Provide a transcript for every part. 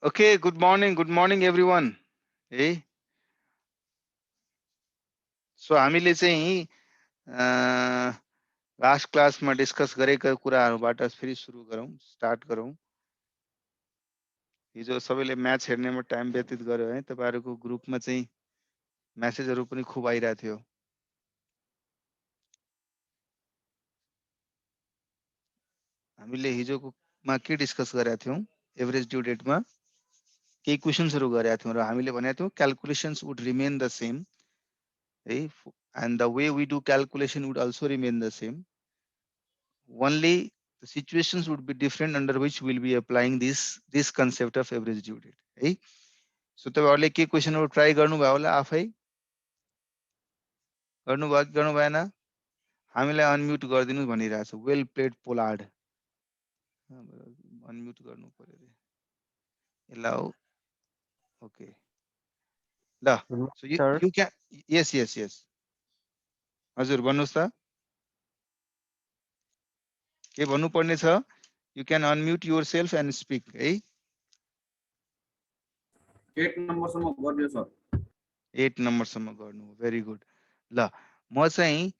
Okay, good morning everyone. Hey, so हामीले चाहिँ last क्लासमा डिस्कस गरेका कुराहरूबाट फेरि सुरु गरौँ, स्टार्ट गरौँ। हिजो सबैले म्याच हेर्नेमा टाइम व्यतीत गर्यो है, तपाईहरुको ग्रुपमा चाहिँ मेसेजहरू पनि खूब आइरहेको थियो। हामीले हिजोकोमा के डिस्कस गरेका थियौं, एभरेज ड्यू डेटमा केही क्वेशन्सहरू गरेका थियौं र हामीले भनेका थियौं क्याल्कुलेसन्स वुड रिमेन द सेम है, and the way we do calculation would also remain the same. Only the situations would be different under which we'll be applying this concept of average due date है। So तपाईहरुले के क्वेशनहरु try गर्नुभयो होला, आफै गर्नुभयो कि गर्नु भएन? हामीलाई अनम्युट गरिदिनु भनिरहेछ। वेल प्लेड पोलार्ड, अनम्युट गर्नु पर्यो रे। ल ओके ल, सो Sir, यु क्यान, यस यस यस हजुर भन्नुस् त, के भन्नुपर्ने छ? You can unmute yourself and speak है। 8 नम्बरसम्म गरिदियो सर। 8 नम्बरसम्म गर्नु, भेरी गुड। ल म चाहिँ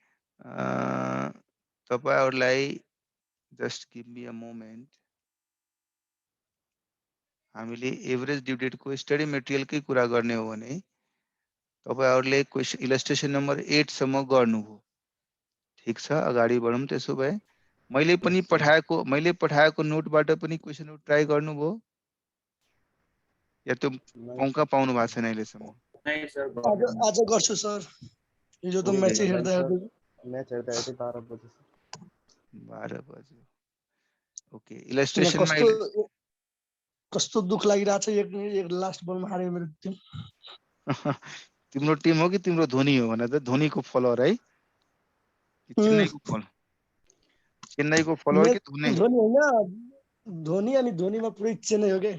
तपाईहरुलाई just give me a moment. हामीले एभरेज ड्यू डेटको स्टडी मेटेरियलकै कुरा गर्ने हो भने तपाईहरुले क्वेशन इलस्ट्रेसन नम्बर 8 सम्म गर्नुभयो, ठीक छ। अगाडि बढौँ त्यसो भए। मैले पठाएको नोटबाट पनि क्वेशनहरु ट्राई गर्नुभयो या त्यो मौका पाउनु भएको छैन अहिलेसम्म? नहीं सर, आज गर्छु सर। हिजो त म्याच हेर्दा हेर्दै मैच हेर्दा हेर्दै 12 बजे 12 बजे। ओके, इलस्ट्रेसनमा कस्तो कस्तो दुख लागिरहेछ। एक लास्ट बलमा हार्यो मेरो टिम। तिम्रो टिम हो कि तिम्रो धोनी हो भने त धोनीको फलोअर है कि चेन्नईको फलोअर? चेन्नईको फलोअर कि धोनी? धोनी होइन, धोनी अनि धोनीमा पुरै चेन्नई हो के।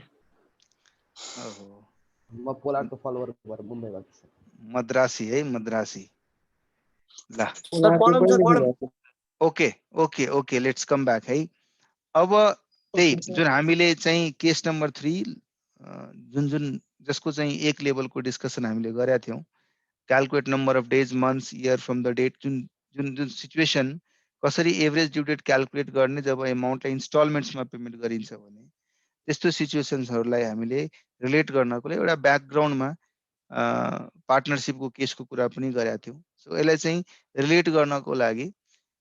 ओहो, म पोलार्डको फलोवर भएर मुम्बई गएको छु। मद्रासी है, मद्रासी। ल सर पढौँ सर पढौँ। Okay okay okay, let's come back है। अब त्यही जुन हामीले चाहिँ केस नम्बर 3 जुन जसको चाहिँ एक लेभलको डिस्कसन हामीले गरेका थियौं, calculate number of days, months, year from the date, जुन जुन जुन सिचुएसन कसरी एभरेज ड्यू डेट क्याल्कुलेट गर्ने जब एमाउन्टलाई इन्स्टलमेन्ट्समा पेमेन्ट गरिन्छ भने त्यस्तो सिचुएसन्सहरूलाई हामीले रिलेट गर्नको लागि एउटा ब्याकग्राउन्डमा पार्टनरशिपको केसको कुरा पनि गरेका थियौं। सो यसलाई चाहिँ रिलेट गर्नको लागि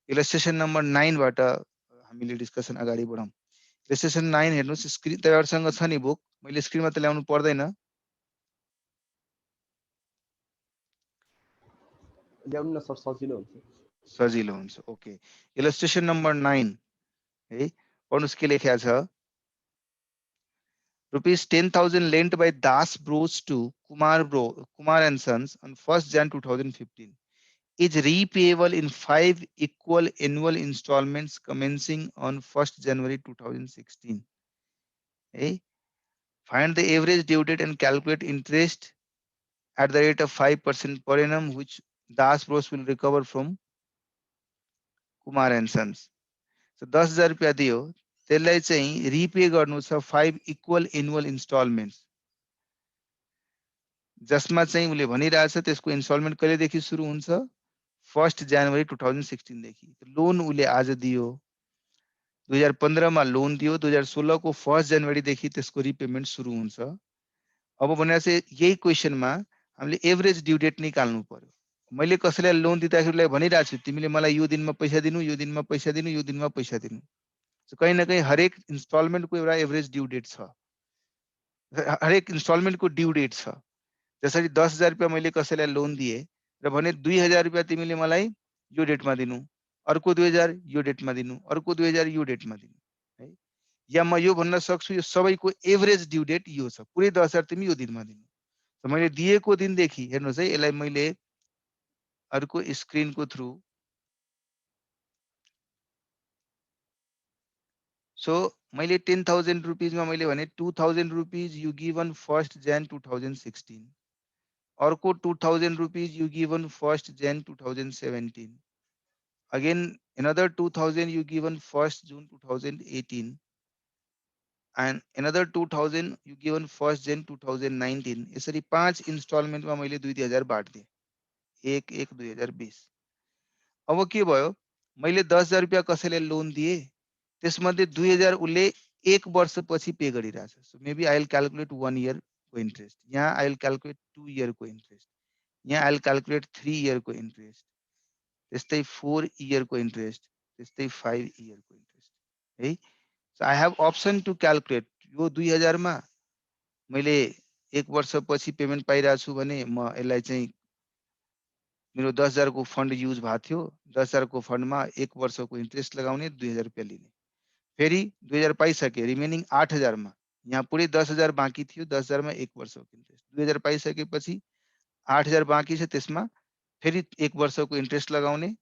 इलस्ट्रेसन नम्बर 9 बाट हामीले डिस्कसन अगाडि बढाउँ। इलस्ट्रेसन 9 हेर्नुस्, स्क्रिन तपाईहरुसँग छ नि बुक? मैले स्क्रिनमा त ल्याउनु पर्दैन? ल्याउनु न सर, सजिलो हुन्छ। सजिलो हुन्छ। ओके, इलस्ट्रेसन नम्बर 9 है, पढ्नुस् के लेखेको छ? Rupees 10,000 lent by Das Bros to Kumar and Sons on 1st Jan 2015 is repayable in 5 equal annual installments commencing on 1st January 2016. Okay? Find the average due date and calculate interest at the rate of 5% per annum, which Das Bros will recover from Kumar and Sons. So 10,000 रुपैयाँ दियो, त्यसलाई चाहिँ repay गर्नु छ 5 equal annual instalments, जसमा चाहिँ उले भनिरहेछ त्यसको इन्स्टलमेन्ट कहिलेदेखि सुरु हुन्छ? 1 जनवरी 2016 देखि। लोन उले आज दियो, 2015 मा लोन दियो, 2016 को 1 जनवरी देखि त्यसको रिपेमेन्ट सुरु हुन्छ। अब भनेपछि यही क्वेशनमा हामीले एभरेज ड्यू डेट निकाल्नु पर्यो। मैले कसैलाई लोन दिँदाखेरिलाई भनिरहेको छु तिमीले मलाई यो दिनमा पैसा दिनु, यो दिनमा पैसा दिनु, यो दिनमा पैसा दिनु। सो कहीं न कहीं हरेक इन्स्टलमेन्टको एउटा एभरेज ड्यू डेट छ, हरेक इन्स्टलमेन्टको ड्यू डेट छ। जसरी 10,000 रुपैयाँ मैले कसैलाई लोन दिए र भने 2,000 रुपैयाँ तिमीले मलाई यो डेटमा दिनु, अर्को 2,000 यो डेटमा दिनु, अर्को 2,000 यो डेटमा दिनु है। या म यो भन्न सक्छु यो सबैको एभरेज ड्यू डेट यो छ, पुरै 10,000 तिमी यो दिनमा दिनु। त मैले दिएको दिनदेखि हेर्नुस् है, यसलाई मैले अर्को स्क्रिनको थ्रु, सो मैले 10,000 रुपीजमा मैले भने 2,000 rupees you given 1st Jan 2016, अर्को 2,000 rupees you given 1st Jan 2017, again another 2,000 you given 1st June 2018, and another 2000 you given first Jan 2019 यसरी 5 इन्स्टलमेन्ट मा मैले 2000 बाट्दिए 1/1/2020 अब के भयो मैले 10,000 रुपैयाँ कसैले लोन दिए त्यसमध्ये 2000 उले 1 वर्षपछि पे गरिरहेछ so maybe I will calculate 1 year को इन्ट्रेस्ट यहाँ आई विल क्याल्कुलेट 2 इयर को इन्ट्रेस्ट यहाँ आई विल क्याल्कुलेट 3 इयर को इन्ट्रेस्ट त्यस्तै 4 इयर को इन्ट्रेस्ट त्यस्तै 5 इयर को इन्ट्रेस्ट है so I have option to calculate यो 2000 मा मैले 1 वर्षपछि पेमेन्ट पाइरहेको छु भने म यसलाई चाहिँ मेरो 10,000 को फन्ड युज भएको थियो 10,000 को फन्डमा 1 वर्षको इन्ट्रेस्ट लगाउने 2000 रुपैयाँ लिने फेरि 2000 पाइसके रिमेनिङ 8000 मा यहाँ पुरै 10,000 बाँकी थियो 10,000 मा 1 वर्षको इन्ट्रेस्ट 2000 पाइसकेपछि 8000 बाँकी छ त्यसमा फेरि 1 वर्षको इन्ट्रेस्ट लगाउने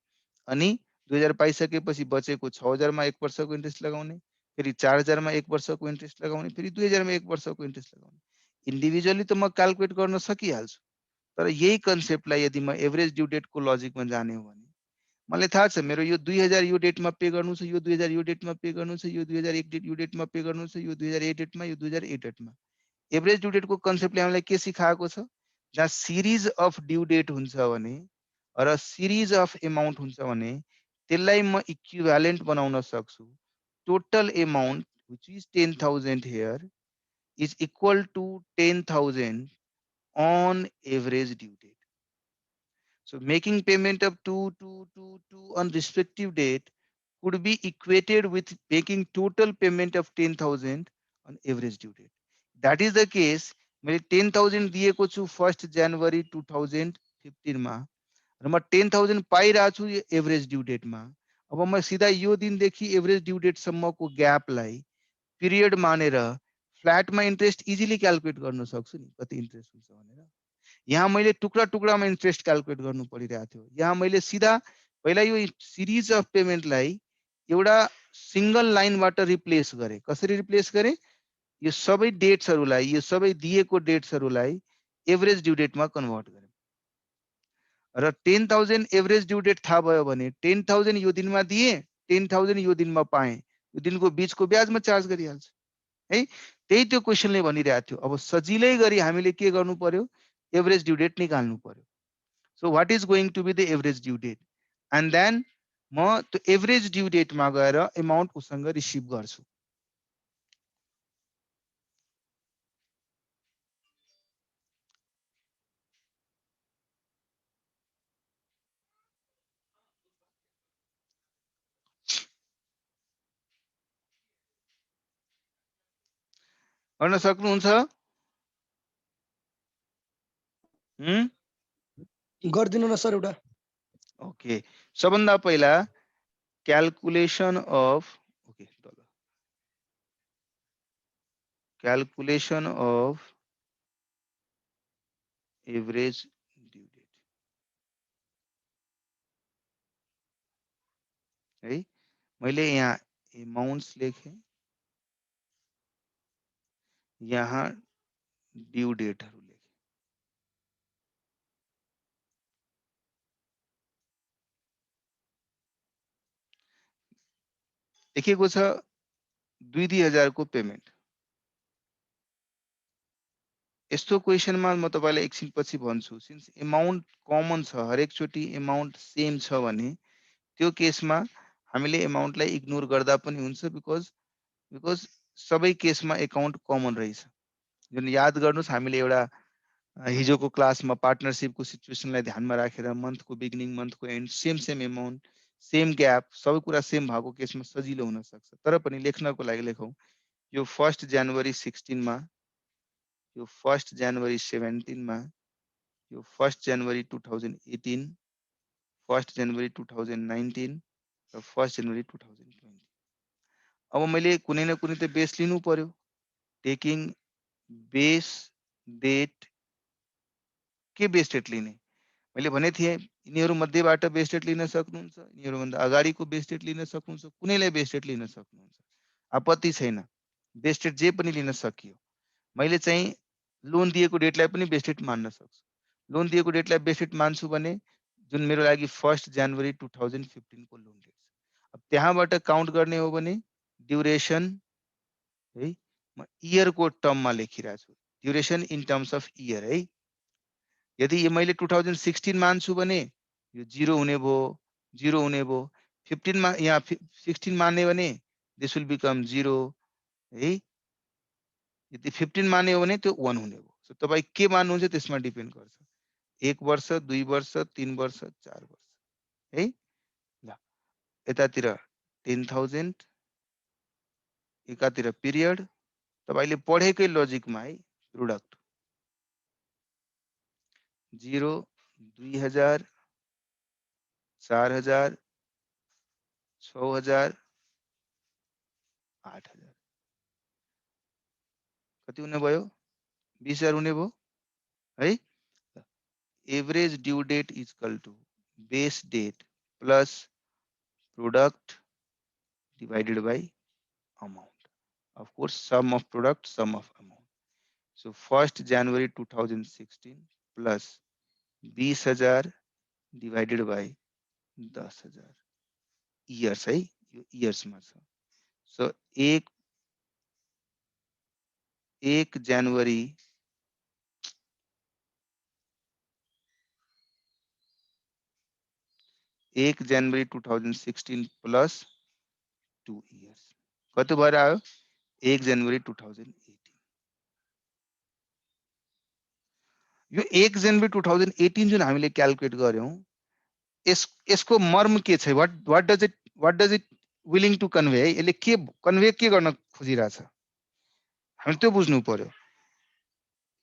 अनि 2000 पाइसकेपछि बचेको 6000 मा 1 वर्षको इन्ट्रेस्ट लगाउने फेरि 4000 मा 1 वर्षको इन्ट्रेस्ट लगाउने फेरि 2000 मा 1 वर्षको इन्ट्रेस्ट लगाउने इन्डिभिजुअली त म क्याल्कुलेट गर्न सकिहाल्छु तर यही कन्सेप्टलाई यदि म एभरेज ड्यू डेटको लजिकमा जाने हो भने मलाई थाहा छ मेरो यो 2000 यो डेटमा पे गर्नु छ यो 2000 यो डेटमा पे गर्नु छ यो 2001 डेट यो डेटमा पे गर्नु छ यो 2001 डेटमा यो 2008 डेटमा एभरेज ड्यू डेटको कन्सेप्टले हामीलाई के सिकाएको छ जहाँ सिरिज अफ ड्यू डेट हुन्छ भने र सिरिज अफ एमाउन्ट हुन्छ भने त्यसलाई म इक्विभ्यालेन्ट बनाउन सक्छु total amount which is 10,000 here is equal to 10,000 on average due date. So making payment of 2 on respective date could be equated with making total payment of 10,000 on average due date. That is the case. मैले 10,000 दिएको छु 1st January 2015 मा र म 10,000 पाइरहेको छु average due डेटमा अब म सिधा यो दिनदेखि एभरेज ड्यू डेटसम्मको ग्यापलाई पिरियड मानेर फ्ल्याटमा इन्ट्रेस्ट इजिली क्याल्कुलेट गर्न सक्छु नि कति इन्ट्रेस्ट हुन्छ भनेर यहाँ मैले टुक्रा टुक्रामा इन्ट्रेस्ट क्याल्कुलेट गर्नु परिरहेको थियो यहाँ मैले सिधा पहिला यो सिरिज अफ पेमेन्टलाई एउटा सिंगल लाइनबाट रिप्लेस गरे कसरी रिप्लेस गरे यो सबै डेट्सहरूलाई यो सबै दिएको डेट्सहरूलाई एभरेज ड्यू डेटमा कन्भर्ट गरे र 10,000 एभरेज ड्यू डेट थाहा भयो भने 10,000 यो दिनमा दिए 10,000 यो दिनमा पाए यो दिनको बीचको ब्याजमा चार्ज गरिहाल्छ है त्यही त्यो क्वेशनले भनिरहेको थियो अब सजिलै गरी हामीले के गर्नु पर्यो एभरेज ड्यू डेट निकाल्नु पर्यो so what is going to be the average due date and then म त्यो एभरेज ड्यू डेटमा गएर एमाउन्ट उसँग रिसिभ गर्छु गर्न सक्नुहुन्छ गरिदिनु न सर एउटा ओके सबभन्दा पहिला calculation of okay calculation of average due date है मैले यहाँ एमाउन्ट्स लेखेँ यहाँ ड्यू डेटहरु लेखेँ लेखेको छ 2,000 को पेमेन्ट यस्तो क्वेशनमा म तपाईलाई एकछिनपछि भन्छु सिन्स एमाउन्ट कमन छ हरेक चोटी एमाउन्ट सेम छ भने त्यो केसमा हामीले एमाउन्टलाई इग्नोर गर्दा पनि हुन्छ बिकज सबै केसमा एकाउन्ट कमन रहेछ जुन याद गर्नुस् हामीले एउटा हिजोको क्लासमा पार्टनरशिपको सिचुएसनलाई ध्यानमा राखेर मन्थको बिगिनिङ मन्थको and same amount same gap सबै कुरा सेम भएको केसमा सजिलो हुन सक्छ तर पनि लेख्नको लागि लेखौं यो 1st January 16 मा यो 1st January 17 मा यो 1st January 2018 1st January 2019 र 1st January 2020 अब मैले कुनै न कुनै त बेस लिनु पर्यो टेकिङ बेस डेट के बेस डेट लिने मैले भने थिए यिनीहरु मध्येबाट बेस डेट लिन सक्नुहुन्छ यिनीहरु भन्दा अगाडिको बेस डेट लिन सक्नुहुन्छ कुनैलाई बेस डेट लिन सक्नुहुन्छ आपत्ति छैन बेस डेट जे पनि लिन सकियो मैले चाहिँ लोन दिएको डेटलाई पनि बेस डेट मान्न सक्छु लोन दिएको डेटलाई बेस डेट मान्छु भने जुन मेरो लागि 1st January 2015 को लोन डेट अब त्यहाँबाट काउन्ट गर्ने हो भने ड्युरेसन है म इयर को टर्ममा लेखिरहेको छु, duration in terms of year है। यदि यो मैले 2016 मान्छु भने यो 0 हुने भयो, 0 हुने भयो। 15 मा यहाँ 16 माने भने दिस विल बिकम 0 है। यदि 15 माने हो भने त्यो 1 हुने भयो। सो तपाई के मान्नुहुन्छ त्यसमा डिपेन्ड गर्छ। 1 वर्ष, 2 वर्ष, 3 वर्ष, 4 वर्ष है। ल यतातिर 10,000 एकातिर पिरियड तपाईले पढेकै लजिकमा है। प्रोडक्ट 0 2000 4000 6000 8000 कति हुने भयो? 20,000 हुने भयो है। Average due date is equal to base date plus product divided by amount. Of course, sum of product, sum of amount. So 1st January 2016 plus 20,000 divided by 10,000 years है, यो years में छ। So 1 January 2016 plus 2 years कति भएर आयो? 1 जनवरी 2018। यो 1 जनवरी 2018 जुन हामीले क्याल्कुलेट गर्यौं यसको मर्म के छ? What does it willing to convey है। यसले के कन्वे के गर्न खोजिरहेछ हामी त्यो बुझ्नु पर्यो।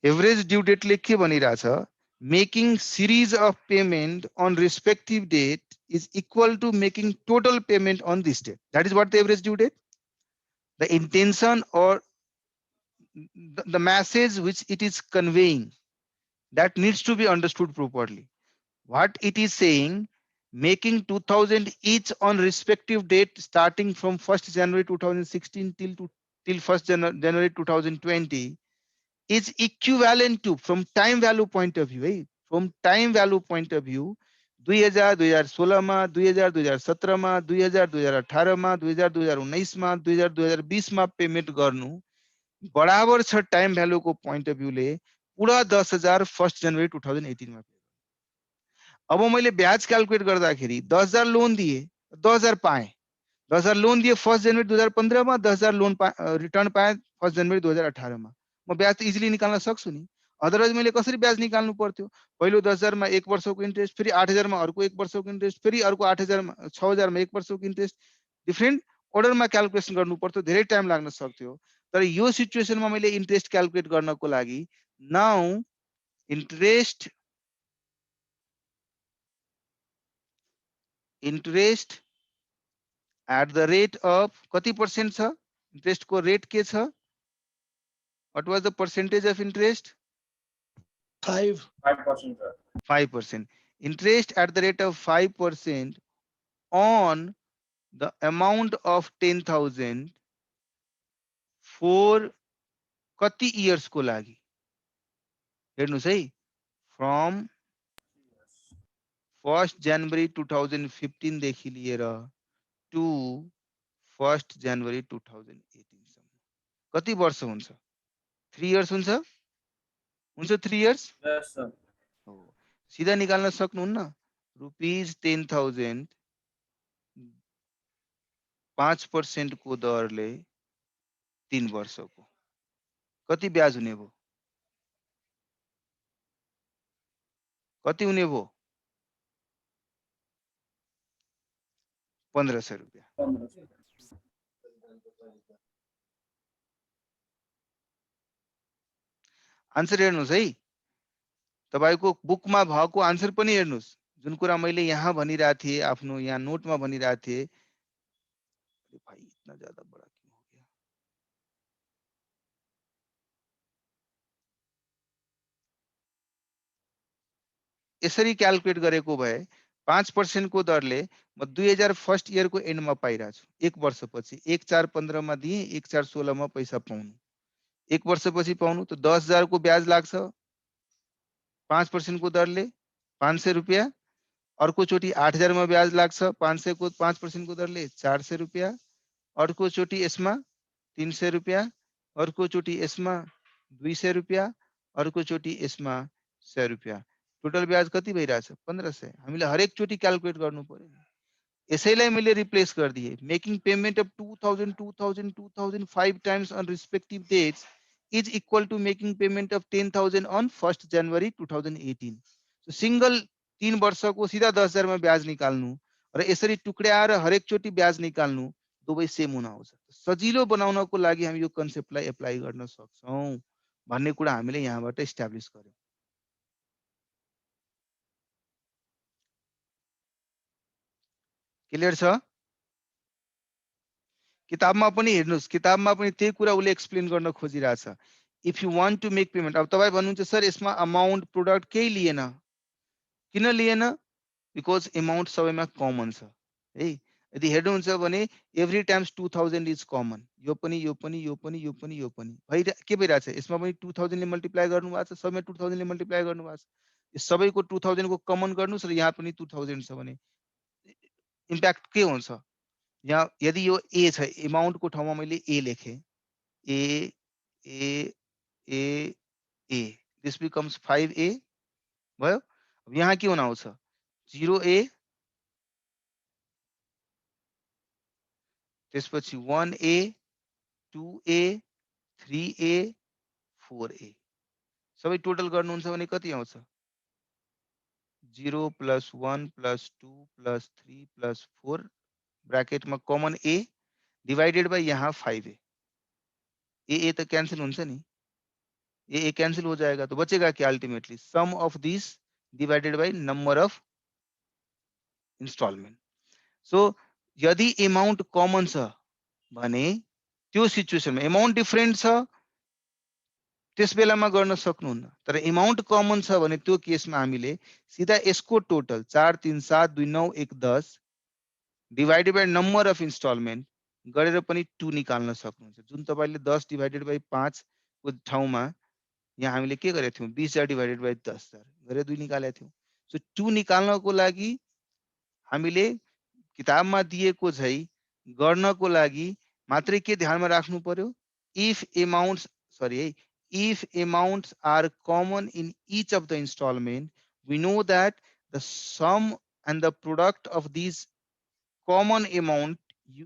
एभरेज ड्यू डेटले के भनिरहेछ? Making series of payment on respective date is equal to making total payment on this date. That is what the average due date. The intention or the message which it is conveying that needs to be understood properly. What it is saying, making 2,000 each on respective date starting from 1st January 2016 till 1st January 2020 is equivalent to, from time value point of view, from time value point of view, 2000 2016 मा 2000 2017 मा 2000 2018 मा 2000 2019 मा 2000 2020 मा payment गर्नु बराबर छ time value को point of view ले पुरा 10,000 1st जनवरी 2018 मा। अब मैले ब्याज क्याल्कुलेट गर्दाखेरि 10,000 लोन दिए 10,000 पाए, 10,000 लोन दिए 1st जनवरी 2015 मा, 10,000 लोन रिटर्न पाए 1st जनवरी 2018 मा। म ब्याज त इजिली निकाल्न सक्छु नि। अदरवाइज मैले कसरी ब्याज निकाल्नु पर्थ्यो? पहिलो 10,000 मा 1 वर्षको इन्ट्रेस्ट, फेरि 8,000 मा अर्को 1 वर्षको इन्ट्रेस्ट, फेरि अर्को 8,000 मा 6,000 मा 1 वर्षको इन्ट्रेस्ट, डिफरेन्ट अर्डरमा क्याल्कुलेसन गर्नु पर्थ्यो, धेरै टाइम लाग्न सक्थ्यो। तर यो सिचुएसनमा मैले इन्ट्रेस्ट क्याल्कुलेट गर्नको लागि now interest at the rate of कति पर्सेन्ट छ? इन्ट्रेस्ट को रेट के छ? What was the percentage of interest? 5%, sir. 5%. Interest at the rate of 5% on the amount of 10,000 for कति years को लागि? हेर्नुस् है, from 1st January 2015 देखि लिएर to 1st January 2018 सम्म कति वर्ष हुन्छ? 3 years हुन्छ? हुन्छ 3 years? Yes, sir. हो, सीधा निकाल्न सक्नुहुन्न। रुपीज 10,000 5% को दरले 3 वर्षको कति ब्याज हुने भयो? कति हुने भयो? 1,500 रुपैयाँ। 15, sir. आन्सर हेर्नुस् है, तपाईको बुकमा भएको आन्सर पनि हेर्नुस्। जुन कुरा मैले यहाँ भनिरहेको थिएँ, आफ्नो यहाँ नोटमा भनिरहेको थिएँ। अरे भाई इतना ज्यादा बड़ा क्यों हो गया? यसरी क्याल्कुलेट गरेको भए 5% को दरले म 2000 फर्स्ट इयर को एन्डमा पाइरहेको छु। 1 वर्षपछि 1/4/15 मा दिए, 1/4/16 मा पैसा पाउनु। 1 वर्षपछि पाउनु त 10,000 को ब्याज लाग्छ। 5% को दरले 500 रुपैयाँ। अर्को चोटी 8,000 मा ब्याज लाग्छ। 500 को 5% को दरले 400 रुपैयाँ। अर्को चोटी यसमा 300 रुपैयाँ अर्कोचोटि यसमा 200 रुपैयाँ, अर्कोचोटि यसमा 100 रुपैयाँ। टोटल ब्याज कति भइरहेछ? 1500। हामीले हरेक चोटि क्याल्कुलेट गर्नु पर्यो। यसैलाई मैले रिप्लेस गरिदिए। Making payment of 2000 2000 2005 times on respective dates is equal to making payment of 10,000 on 1 January 2018। So single 3 वर्षको सिधा 10,000 मा ब्याज निकाल्नु र यसरी टुक्र्याएर हरेक चोटि ब्याज निकाल्नु दुवै सेम हुन आउँछ। सजिलो बनाउनको लागि हामी यो कन्सेप्टलाई एप्लाई गर्न सक्छौं भन्ने कुरा हामीले यहाँबाट इस्टाब्लिश गर्यौं। क्लियर छ? किताबमा पनि हेर्नुस्, किताबमा पनि त्यही कुरा उले एक्सप्लेन गर्न खोजिरहेछ। If you want to make payment, अब तपाई भन्नुहुन्छ सर यसमा अमाउन्ट प्रोडक्ट केही लिएन, किन लिएन? बिकज अमाउन्ट सबैमा कमन छ है। यदि हेर्नुहुन्छ भने एभ्री टाइम्स 2000 इज कमन। यो पनि यो पनि यो पनि यो पनि यो पनि के भइरहेछ? यसमा पनि 2000 ले मल्टिप्लाई गर्नु भएको छ, सबैमा 2000 ले मल्टिप्लाई गर्नु भएको छ। यो सबैको 2000 को कमन गर्नुस् र यहाँ पनि 2000 छ भने इम्प्याक्ट के हुन्छ? यहाँ यदि यो ए छ, अमाउन्ट को ठाउँमा मैले ए लेखे, ए ए ए ए, दिस बिकम्स 5a भयो। अब यहाँ के हुन आउँछ? 0a, त्यसपछि 1a 2a 3a 4a, सबै टोटल गर्नुहुन्छ भने कति आउँछ? 0 + 1 + 2 + 3 + 4 ब्रैकेट में कॉमन a डिवाइडेड बाय यहाँ 5a। ए तो कैंसिल हुन्छ नि, ए कैंसिल हो जाएगा तो बचेगा क्या? Ultimately sum of this divided by number of instalment. So यदि अमाउंट कॉमन छ भने त्यो सिचुएसनमा अमाउंट डिफरेंट छ त्यस बेलामा गर्न सक्नुहुन्न, तर अमाउंट कॉमन छ भने त्यो केसमा हामीले सीधा यसको total 4 3 7 2 9 1 10 divided by number of instalment गरेर पनि 2 निकाल्न सक्नुहुन्छ। जुन तपाईले 10 डिवाइडेड बाय 5 को ठाउँमा यहाँ हामीले के गरेका थियौं? 20,000 डिवाइडेड बाय 10,000 गरेर 2 निकालेका थियौं। सो 2 निकाल्नको लागि हामीले किताबमा दिएको झै गर्नको लागि मात्रै के ध्यानमा राख्नु पर्यो? If amounts if amounts are common in each of the installment, we know that the sum and the product of these common amount,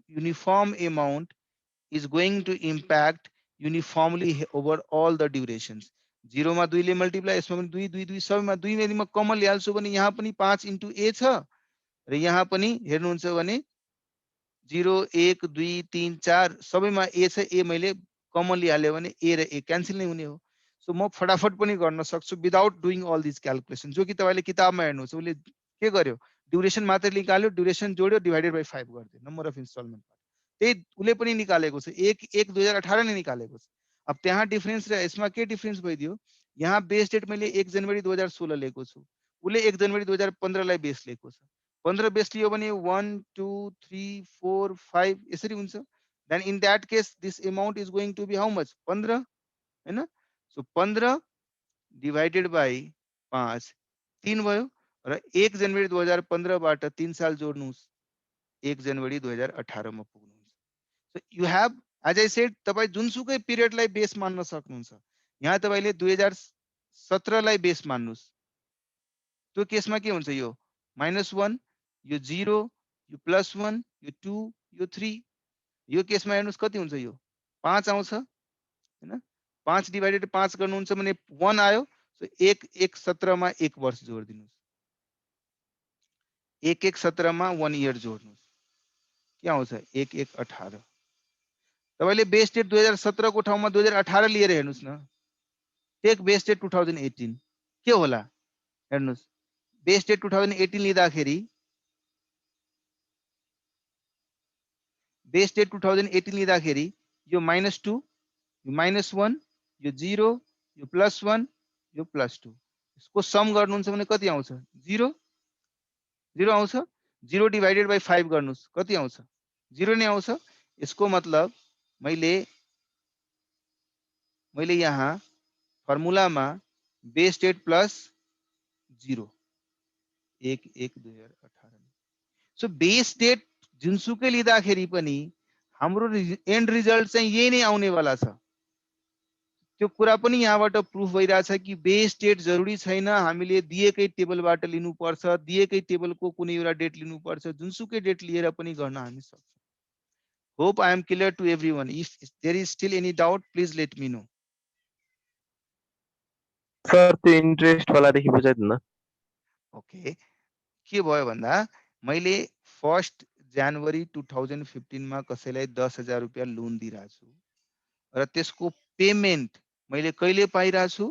uniform amount, is going to impact uniformly over all the durations. 0 मा 2 ले multiply, यसमा पनि 2 2 2 सबैमा 2 यदि म common ल्याल्छु भने यहाँ पनि 5 * a छ र यहाँ पनि हेर्नुहुन्छ भने 0 1 2 3 4 सबैमा a छ। a मैले कमन लिहाल्यो भने a र a क्यान्सल नै हुने हो। सो म फटाफट पनि गर्न सक्छु without doing all this calculation, जो कि तपाईले किताबमा हेर्नुहुन्छ उले के गर्यो? ड्युरेसन मात्र निकाल्यो, ड्युरेसन जोड्यो, डिवाइडेड बाइ 5 गरिदियो नम्बर अफ इन्स्टलमेन्ट। त्यही उले पनि निकालेको छ, 1 1 2018 नै निकालेको छ। अब त्यहाँ डिफरेन्स र यसमा के डिफरेन्स भइदियो? यहाँ बेस डेट मैले 1 जनवरी 2016 लिएको छु, उले 1 जनवरी 2015 लाई बेस लिएको छ। 15 बेस लियो भने 1 2 3 4 5 यसरी हुन्छ। Then in that case this amount is going to be how much? 15 हैन। सो 15 डिवाइडेड बाई 5 3 भयो र 1 जनवरी 2015 बाट 3 साल जोड्नुस् 1 जनवरी 2018 मा पुग्नुहुन्छ। So you have as I said तपाई जुनसुकै पिरियडलाई बेस मान्न सक्नुहुन्छ। यहाँ तपाईले 2017 लाई बेस मान्नुस्, त्यो केसमा के हुन्छ? यो -1, यो 0, यो +1, यो 2, यो 3, यो केसमा हेर्नुस् कति हुन्छ? यो 5 आउँछ हैन। 5 डिवाइडेड 5 गर्नुहुन्छ भने 1 आयो। सो 1 1 17 मा 1 वर्ष जोड दिनुस्, 1 1 17 मा 1 इयर जोड्नुस्, के आउँछ? 1 1 18। तपाईले बेस डेट 2017 को ठाउँमा 2018 लिएर हेर्नुस् न। टेक बेस डेट 2018 के होला? हेर्नुस्, बेस डेट 2018 लिँदाखेरि बेस डेट 2018 लिँदाखेरि यो -2, यो -1, यो 0, यो +1, यो +2, यसको सम गर्नुहुन्छ भने कति आउँछ? 0 0 आउँछ। 0 डिवाइडेड बाइ 5 गर्नुस् कति आउँछ? 0 नै आउँछ। यसको मतलब मैले यहाँ फर्मुलामा base date plus 0 1 1 2018। So base date जुनसुकै लिँदाखेरि पनि हाम्रो एन्ड रिजल्ट चाहिँ यही नै आउने वाला छ। त्यो कुरा पनि यहाँबाट प्रुफ भइरहेछ कि बेस डेट जरुरी छैन, हामीले दिएकै टेबलबाट लिनुपर्छ, दिएकै टेबलको कुनै एउटा डेट लिनुपर्छ, जुनसुकै डेट लिएर पनि गर्न हामी सक्छौँ। Hope I am clear to everyone. If there is still any doubt please let me know. Sir त्यो इन्ट्रेस्ट वालादेखि बुझाइदिनु न। ओके, के भयो भन्दा मैले 1 जनवरी 2015 मा कसैलाई 10,000 रुपैयाँ लोन दिइरहेको छु र त्यसको पेमेन्ट मैले कहिले पाइरहेको छु?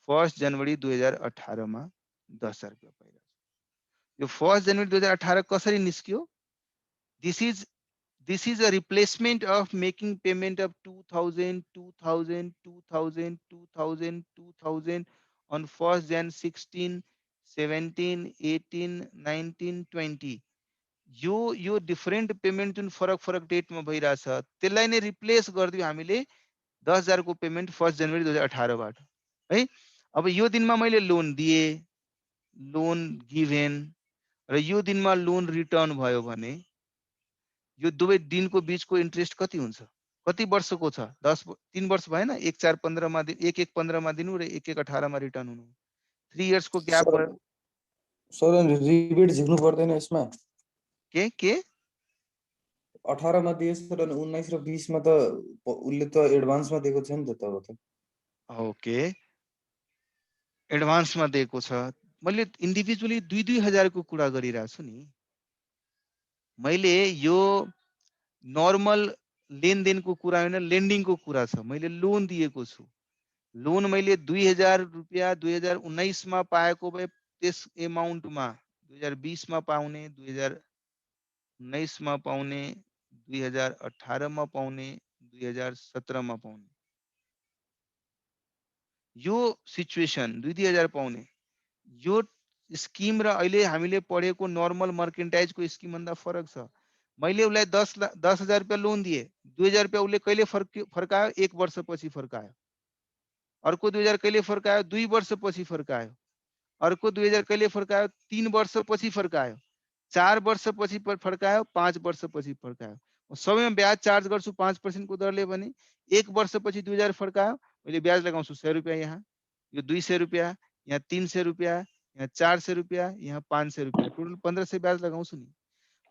1 जनवरी 2018 मा 10,000 रुपैयाँ पाइरहेको छु। यो 1 जनवरी 2018 कसरी निस्क्यो? This is a replacement of making payment of 2000, 2000, 2000, 2000, 2000 on 1st Jan 16, 17, 18, 19, 20. यो डिफरेंट पेमेंट जुन फरक फरक डेट में भइरहेछ त्यसलाई नै रिप्लेस गरिदियो हामीले 10,000 को पेमेंट 1 जनवरी 2018 बाट है। अब यो दिनमा मैले लोन दिए, लोन गिभेन र यो दिनमा लोन रिटर्न भयो भने यो दुवै दिनको बीचको इन्ट्रेस्ट कति हुन्छ? कति वर्षको छ? 3 वर्ष भएन? 1/4/15 मा 1/1/15 मा दिनु र 1/1/18 मा रिटर्न हुनु। 3 इयर्स को ग्याप भयो। सर रिबेट झिक्नु पर्दैन यसमा? के 18 मा दिएछ र 19 र 20 मा त उले त एडभान्स मा दिएको छ नि त तब त। ओके, एडभान्स मा दिएको छ। मैले इन्डिभिजुअली 2-2 हजार को कुरा गरिरहेको छु नि। मैले यो नर्मल लेनदेन को कुरा हैन, लेन्डिङ को कुरा छ। मैले लोन दिएको छु। लोन मैले 2000 रुपैयाँ 2019 मा पाएको भए त्यस एमाउन्ट मा 2020 मा पाउने, 2019 मा पाउने, 2018 मा पाउने, 2017 मा पाउने। यो सिचुएसन 2-2 हजार पाउने यो स्किम र अहिले हामीले पढेको नर्मल मर्केन्टाइज को स्किम भन्दा फरक छ। मैले उसलाई 10,000 रुपैयाँ लोन दिए, 2,000 रुपैयाँ उसले कहिले फर्कायो? 1 वर्षपछि फर्कायो। अर्को 2,000 कहिले फर्कायो? 2 वर्षपछि फर्कायो। अर्को 2,000 कहिले फर्कायो? 3 वर्षपछि फर्कायो। 4 वर्षपछि फर्कायो, 5 वर्षपछि फर्कायो। सबैमा ब्याज चार्ज गर्छु 5% को दरले भने 1 वर्षपछि 2,000 फर्कायो, मैले ब्याज लगाउँछु 100 रुपैयाँ, यहाँ यो 200 रुपैयाँ, यहाँ 300 रुपैयाँ, यहाँ 400 रुपैयाँ, यहाँ 500 रुपैयाँ, टोटल 1500 ब्याज लगाउँछु नि।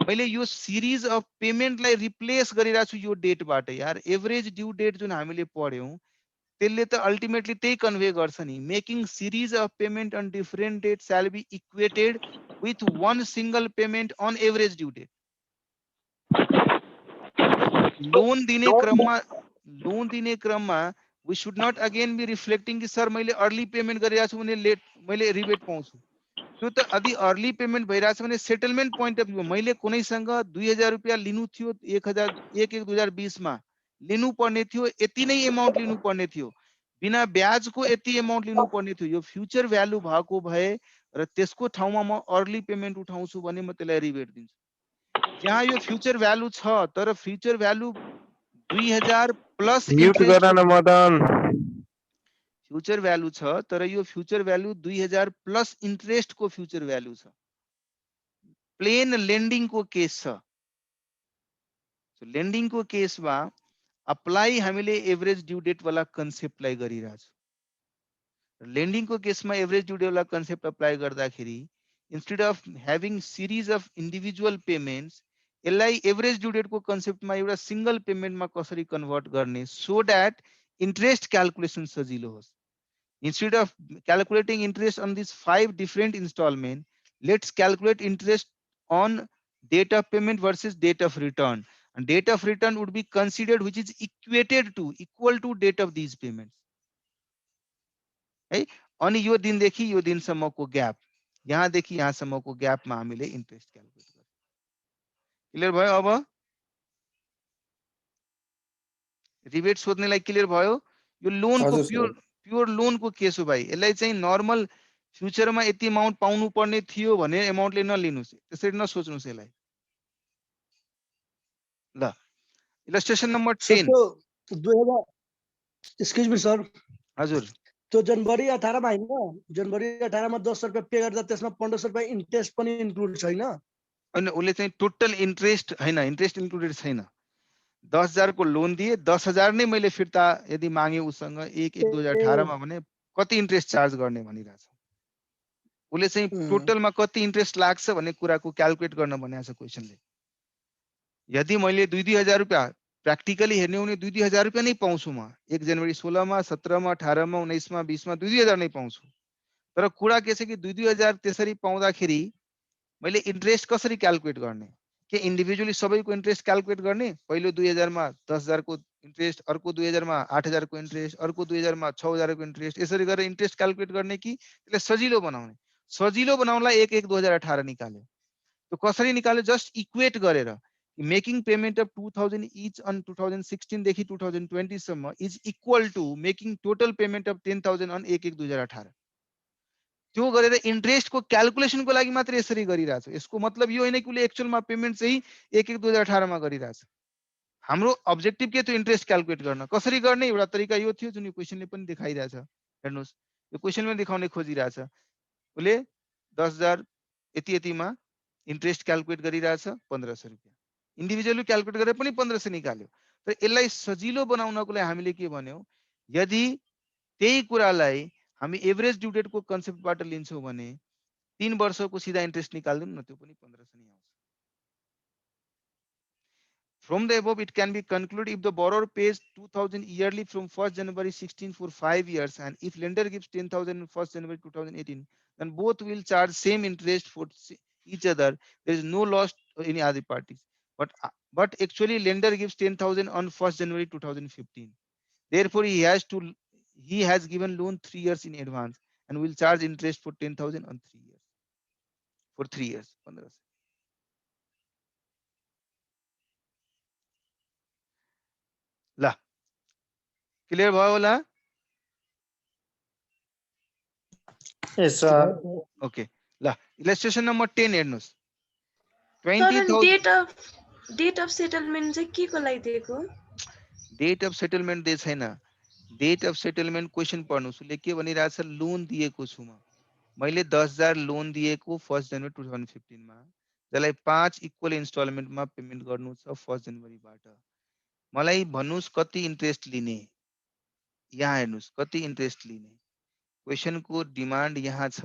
मैले यो सिरिज अफ पेमेन्टलाई रिप्लेस गरिरहेको छु यो डेटबाट। यार एभरेज ड्यू डेट जुन हामीले पढ्यौं त्यसले त अल्टिमेटली त्यही कन्भे गर्छ नि। Making series of payment on different date shall be equated with one single payment on average due date. Loan दिने क्रममा we should not again be reflecting कि सर मैले अर्ली पेमेन्ट गरिरहेको छु भने लेट मैले रिबेट पाउँछु। त्यो त यदि अर्ली पेमेन्ट भइरहेछ भने सेटलमेन्ट पोइन्ट अफ भ्यू मैले कुनैसँग 2,000 रुपैयाँ लिनु थियो 1/1/2020 मा लिनु पर्ने थियो, यति नै एमाउन्ट लिनु पर्ने थियो, बिना ब्याजको यति एमाउन्ट लिनु पर्ने थियो। यो फ्युचर भ्यालु भएको भए र त्यसको ठाउँमा म अर्ली पेमेन्ट उठाउँछु भने म त्यसलाई रिबेट दिन्छु। यहाँ यो फ्युचर भ्यालु छ तर फ्युचर भ्यालु 2,000 प्लस म्युट गर न मदन। फ्युचर भ्यालु छ तर यो फ्युचर भ्यालु 2,000 प्लस इन्ट्रेस्ट को फ्युचर भ्यालु छ। प्लेन लेन्डिङ को केस छ। लेन्डिङ को केसमा अप्लाई हामीले एभरेज ड्यू डेट वाला कन्सेप्टलाई गरिरहेछौँ। लेन्डिङ को केसमा एभरेज ड्यू डेट वाला कन्सेप्ट अप्लाई गर्दाखेरि instead of having series of individual payments यसलाई एभरेज ड्यू डेट को कन्सेप्टमा एउटा सिंगल पेमेन्टमा कसरी कन्भर्ट गर्ने सो दैट इंट्रेस्ट क्याल्कुलेसन सजिलो होस्। Instead of calculating interest on these 5 different installment, let's calculate interest on date of payment versus date of return. And date of return would be considered which is equal to date of these payments. है अनि यो दिनदेखि यो दिनसम्मको gap, यहाँदेखि यहाँसम्मको ग्यापमा हामीले interest calculate गर्छौँ। Clear भयो? अब रिबेट सोध्नेलाई क्लियर भयो? यो लोनको प्योर लोन को केस हो भाइ। यसलाई चाहिँ नर्मल फ्युचरमा यति अमाउन्ट पाउनु पर्ने थियो भने अमाउन्टले नलिनुस्, त्यसरी नसोच्नुस् यसलाई। ल इलस्ट्रेसन नम्बर 10। Excuse me sir. हजुर। त्यो जनवरी 18 मा हैन, जनवरी 18 मा 10 रुपैयाँ पे गर्दा त्यसमा 1500 रुपैयाँ इन्ट्रेस्ट पनि इन्क्लुड छैन? अनि उले चाहिँ टोटल इन्ट्रेस्ट हैन, इन्ट्रेस्ट इन्क्लुडेड छैन। 10,000 को लोन दिए, 10,000 नै मैले फिर्ता यदि मागे उसँग 1/1/2018 मा भने कति इन्ट्रेस्ट चार्ज गर्ने भनिरहेछ। उसले चाहिँ टोटलमा कति इन्ट्रेस्ट लाग्छ भन्ने कुराको क्याल्कुलेट गर्न भनेको छ क्वेसनले। यदि मैले 2-2,000 रुपैयाँ प्र्याक्टिकली हेर्ने हो भने 2-2,000 रुपैयाँ नै पाउँछु म 1 जनवरी 16 मा 17 मा 18 मा 19 मा 20 मा 2-2,000 नै पाउँछु। तर कुरा के छ कि 2-2,000 त्यसरी पाउँदाखेरि मैले इन्ट्रेस्ट कसरी क्याल्कुलेट गर्ने? के इन्डिभिजुअली सबैको इन्ट्रेस्ट क्याल्कुलेट गर्ने? पहिलो 2,000 मा 10,000 को इन्ट्रेस्ट, अर्को 2,000 मा 8,000 को इन्ट्रेस्ट, अर्को 2,000 मा 6,000 को इन्ट्रेस्ट, यसरी गरेर इन्ट्रेस्ट क्याल्कुलेट गर्ने कि त्यसलाई सजिलो बनाउने? सजिलो बनाउनलाई 1/1/2018 निकाल्यो। त्यो कसरी निकाल्यो? जस्ट इक्वेट गरेर making payment of 2,000 each on 2016 देखि 2020 सम्म is equal to making total payment of 10,000 on 1/1/2018। त्यो गरेर इन्ट्रेस्टको क्याल्कुलेसनको लागि मात्र यसरी गरिरहेछ। यसको मतलब यो होइन कि उसले एक्चुअलमा पेमेन्ट चाहिँ 1/1/2018 मा गरिरहेछ। हाम्रो अब्जेक्टिभ के थियो? इन्ट्रेस्ट क्याल्कुलेट गर्न। कसरी गर्ने? एउटा तरिका यो थियो जुन यो क्वेसनले पनि देखाइरहेछ। हेर्नुहोस्, यो क्वेसनले देखाउने खोजिरहेछ। उसले 10,000 यति यतिमा इन्ट्रेस्ट क्याल्कुलेट गरिरहेछ 1,500 रुपियाँ। इन्डिभिजुअली क्याल्कुलेट गरेर पनि 1,500 निकाल्यो। तर यसलाई सजिलो बनाउनको लागि हामीले के भन्यौँ? यदि त्यही कुरालाई हामी एभरेज ड्यू डेटको कन्सेप्टबाट लिन्छौँ भने 3 वर्षको सिधा इन्ट्रेस्ट निकाल्दिउँ न, त्यो पनि 1,500 नै आउँछ। From the above, it can be concluded if the borrower pays 2,000 yearly from 1st January 16 for 5 years, and if lender gives 10,000 on 1st January 2018, then both will charge same interest for each other. There is no loss to any other parties. But actually, lender gives 10,000 on 1st January 2015. Therefore, he has given loan 3 years in advance and will charge interest for 10,000 on 3 years. For 3 years. 1500. ल clear भयो होला? Yes, sir. Okay ल इलस्ट्रेसन number 10 हेर्नुस्। तर 20,000 date of settlement चाहिँ के को लागि दिएको? डेट अफ सेटलमेन्ट दिए छैन। डेट अफ सेटलमेन्ट क्वेसन पढ्नुस्। उसले के भनिरहेछ? लोन दिएको छु म, मैले 10,000 लोन दिएको 1 जनवरी 2015 मा, जसलाई 5 इक्वल इन्स्टलमेन्टमा पेमेन्ट गर्नु छ 1 जनवरीबाट। मलाई भन्नुस् कति इन्ट्रेस्ट लिने? यहाँ हेर्नुस् कति इन्ट्रेस्ट लिने। क्वेसनको डिमान्ड यहाँ छ,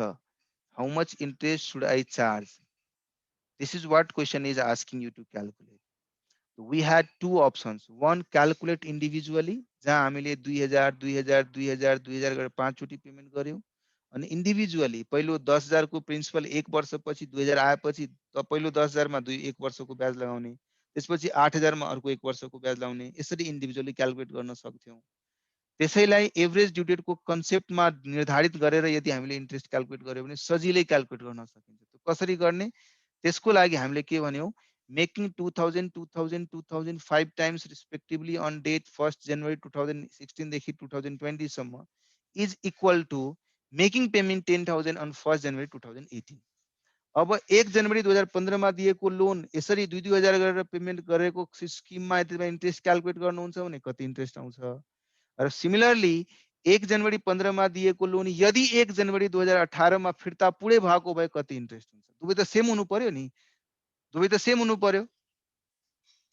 how much interest should I charge? This is what question is asking you to calculate. We had two options. One, calculate individually, जहाँ हामीले 2,000 2,000 2,000 2,000 गरेर 5 चोटि पेमेन्ट गर्यौं। अनि इन्डिभिजुअली पहिलो 10,000 को प्रिन्सिपल 1 वर्षपछि 2,000 आएपछि पहिलो 10,000 मा 1 वर्षको ब्याज लगाउने, त्यसपछि 8,000 मा अर्को 1 वर्षको ब्याज लगाउने, यसरी इन्डिभिजुअली क्याल्कुलेट गर्न सक्थ्यौं। त्यसैलाई एभरेज ड्यू डेटको कन्सेप्टमा निर्धारित गरेर यदि हामीले इन्ट्रेस्ट क्याल्कुलेट गर्यो भने सजिलै क्याल्कुलेट गर्न सकिन्छ। कसरी गर्ने? त्यसको लागि हामीले के भन्यौं? Making 2,000 2,000 2,000 5 times respectively on date 1 जनवरी 2016 देखि 2020 सम्म is equal to making payment 10,000 on 1 जनवरी 2018। अब 1 जनवरी 2015 मा दिएको लोन यसरी 2,000 गरेर पेमेन्ट गरेको स्किममा यतिमा इन्ट्रेस्ट क्याल्कुलेट गर्नुहुन्छ भने कति इन्ट्रेस्ट आउँछ? र सिमिलरली 1 जनवरी 15 मा दिएको लोन यदि 1 जनवरी 2018 मा फिर्ता पुरै भएको भए कति इन्ट्रेस्ट हुन्छ? दुवै त सेम हुनु पर्यो नि, दुवै त सेम हुनु पर्यो।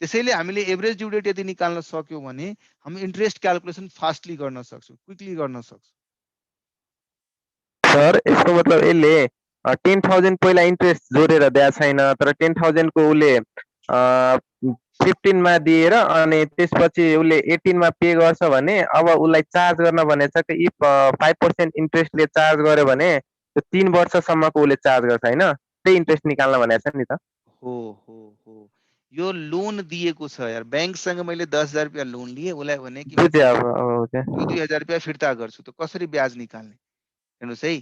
त्यसैले हामीले एभरेज ड्यू डेट यदि निकाल्न सक्यौं भने हामी इन्ट्रेस्ट क्याल्कुलेसन फास्टली गर्न सक्छौं, क्विकली गर्न सक्छौं। सर यसको मतलब यसले 10,000 पहिला इन्ट्रेस्ट जोडेर दिया छैन, तर 10,000 को उसले 15 मा दिएर अनि त्यसपछि उसले 18 मा पे गर्छ भने अब उसलाई चार्ज गर्न भनेछ कि इफ 5% इन्ट्रेस्टले चार्ज गर्यो भने त्यो 3 वर्षसम्मको उसले चार्ज गर्छ हैन, त्यही इन्ट्रेस्ट निकाल्न भनेछ नि त। हो यो लोन दिएको छ यार, बैंकसँग मैले 10,000 रुपैयाँ लोन लिए, उसलाई भने कि बुझे अब बुझे। 2,000 रुपैयाँ फिर्ता गर्छु, त कसरी ब्याज निकाल्ने? हेर्नुस् है,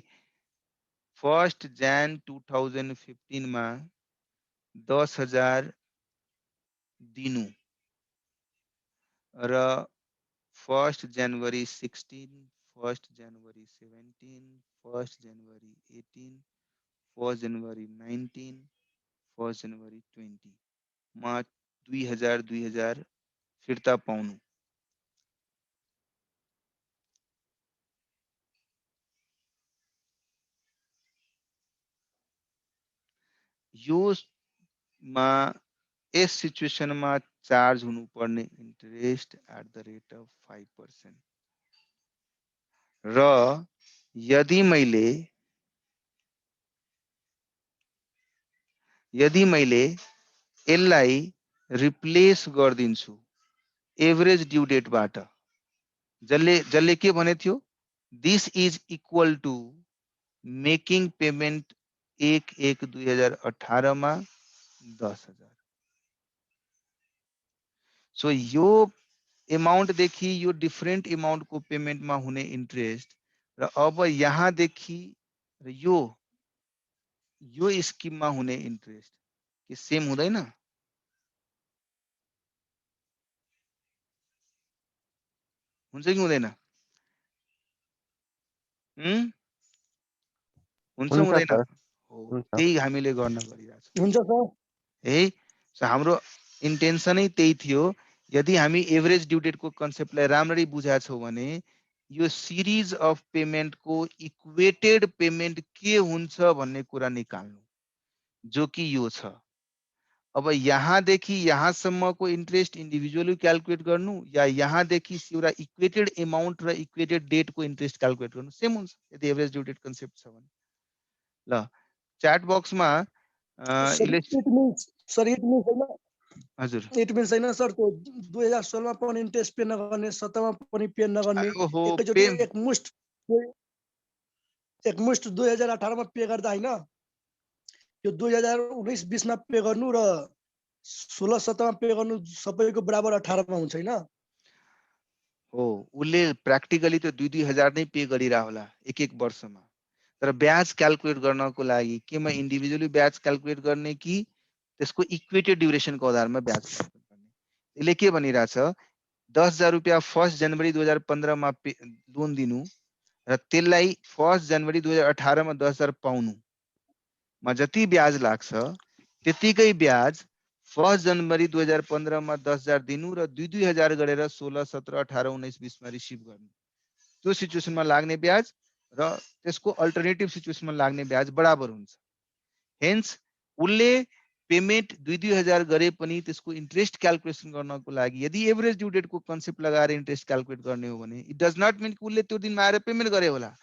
1 जन 2015 मा 10,000 दिनु र 1 जनवरी 16, 1 जनवरी 17, 1 जनवरी 18, 1 जनवरी 19, 1 जनवरी 20 मा 2,000 फिर्ता पाउनु। यो मा यस सिचुएसनमा चार्ज हुनुपर्ने interest at the rate of 5%। र यदि मैले यसलाई रिप्लेस गरिदिन्छु एभरेज ड्यू डेटबाट, जसले के भने थियो, this is equal to making payment 1/1/2018 मा 10,000। सो यो एमाउन्ट देखि यो डिफरेन्ट एमाउन्ट को पेमेन्ट मा हुने इन्ट्रेस्ट र अब यहाँ देखि र यो स्किम मा हुने इन्ट्रेस्ट के सेम हुँदैन? हुन्छ कि हुँदैन? हुन्छ हुन्छ हुँदैन? सर, हो, हुन्छ। त्यही हामीले गर्न गइरहेछौँ हुन्छ सर। है। सो हाम्रो इन्टेन्सनै त्यही थियो। यदि हामी एभरेज ड्यू डेट को कन्सेप्टलाई राम्ररी बुझाएको छौँ भने यो सिरिज अफ पेमेन्ट को इक्वेटेड पेमेन्ट के हुन्छ भन्ने कुरा निकाल्नु, जो कि यो छ। अब यहाँदेखि यहाँसम्मको इन्ट्रेस्ट इन्डिभिजुअली क्याल्कुलेट गर्नु या यहाँदेखि एउटा इक्वेटेड एमाउन्ट र इक्वेटेड डेट को इन्ट्रेस्ट क्याल्कुलेट गर्नु सेम हुन्छ यदि एभरेज ड्यू डेट कन्सेप्ट छ भने। ल च्याट बक्समा हजुर इट मिन्स होइन सर, त्यो 2016 मा पनि इन्ट्रेस्ट पे नगर्ने, 17 मा पनि पे नगर्ने, एकैचोटि एकमुष्ट 2018 मा पे गर्दा होइन, यो 2019-20 मा पे गर्नु र 16-17 मा पे गर्नु सबैको बराबर 18 मा हुन्छ हैन? हो, उसले प्र्याक्टिकली त्यो 2,000 नै पे गरिरह होला एक वर्षमा। तर ब्याज क्याल्कुलेट गर्नको लागि केमा इन्डिभिजुअली ब्याज क्याल्कुलेट गर्ने कि त्यसको इक्वेटेड ड्युरेसनको आधारमा ब्याज क्याल्कुलेट गर्ने? यसले के भनिरहेछ, 10,000 रुपियाँ 1 जनवरी 2015 मा लोन दिनु र त्यसलाई 1 जनवरी 2018 मा 10,000 पाउनु मा जति ब्याज लाग्छ त्यतिकै ब्याज 1 जनवरी 2015 मा 10,000 दिनु र 2,000 गरेर 16, 17, 18, 19, 20 मा रिसिभ गर्नु। त्यो सिचुएसनमा लाग्ने ब्याज र त्यसको अल्टरनेटिभ सिचुएसनमा लाग्ने ब्याज बराबर हुन्छ। हेन्स उसले पेमेन्ट 2,000 गरे पनि त्यसको इन्ट्रेस्ट क्याल्कुलेसन गर्नको लागि यदि एभरेज ड्यू डेट को कन्सेप्ट लगाएर इन्ट्रेस्ट क्याल्कुलेट गर्ने हो भने इट डज नट मिन कि उसले त्यो दिनमा आएर पेमेन्ट गरे होला।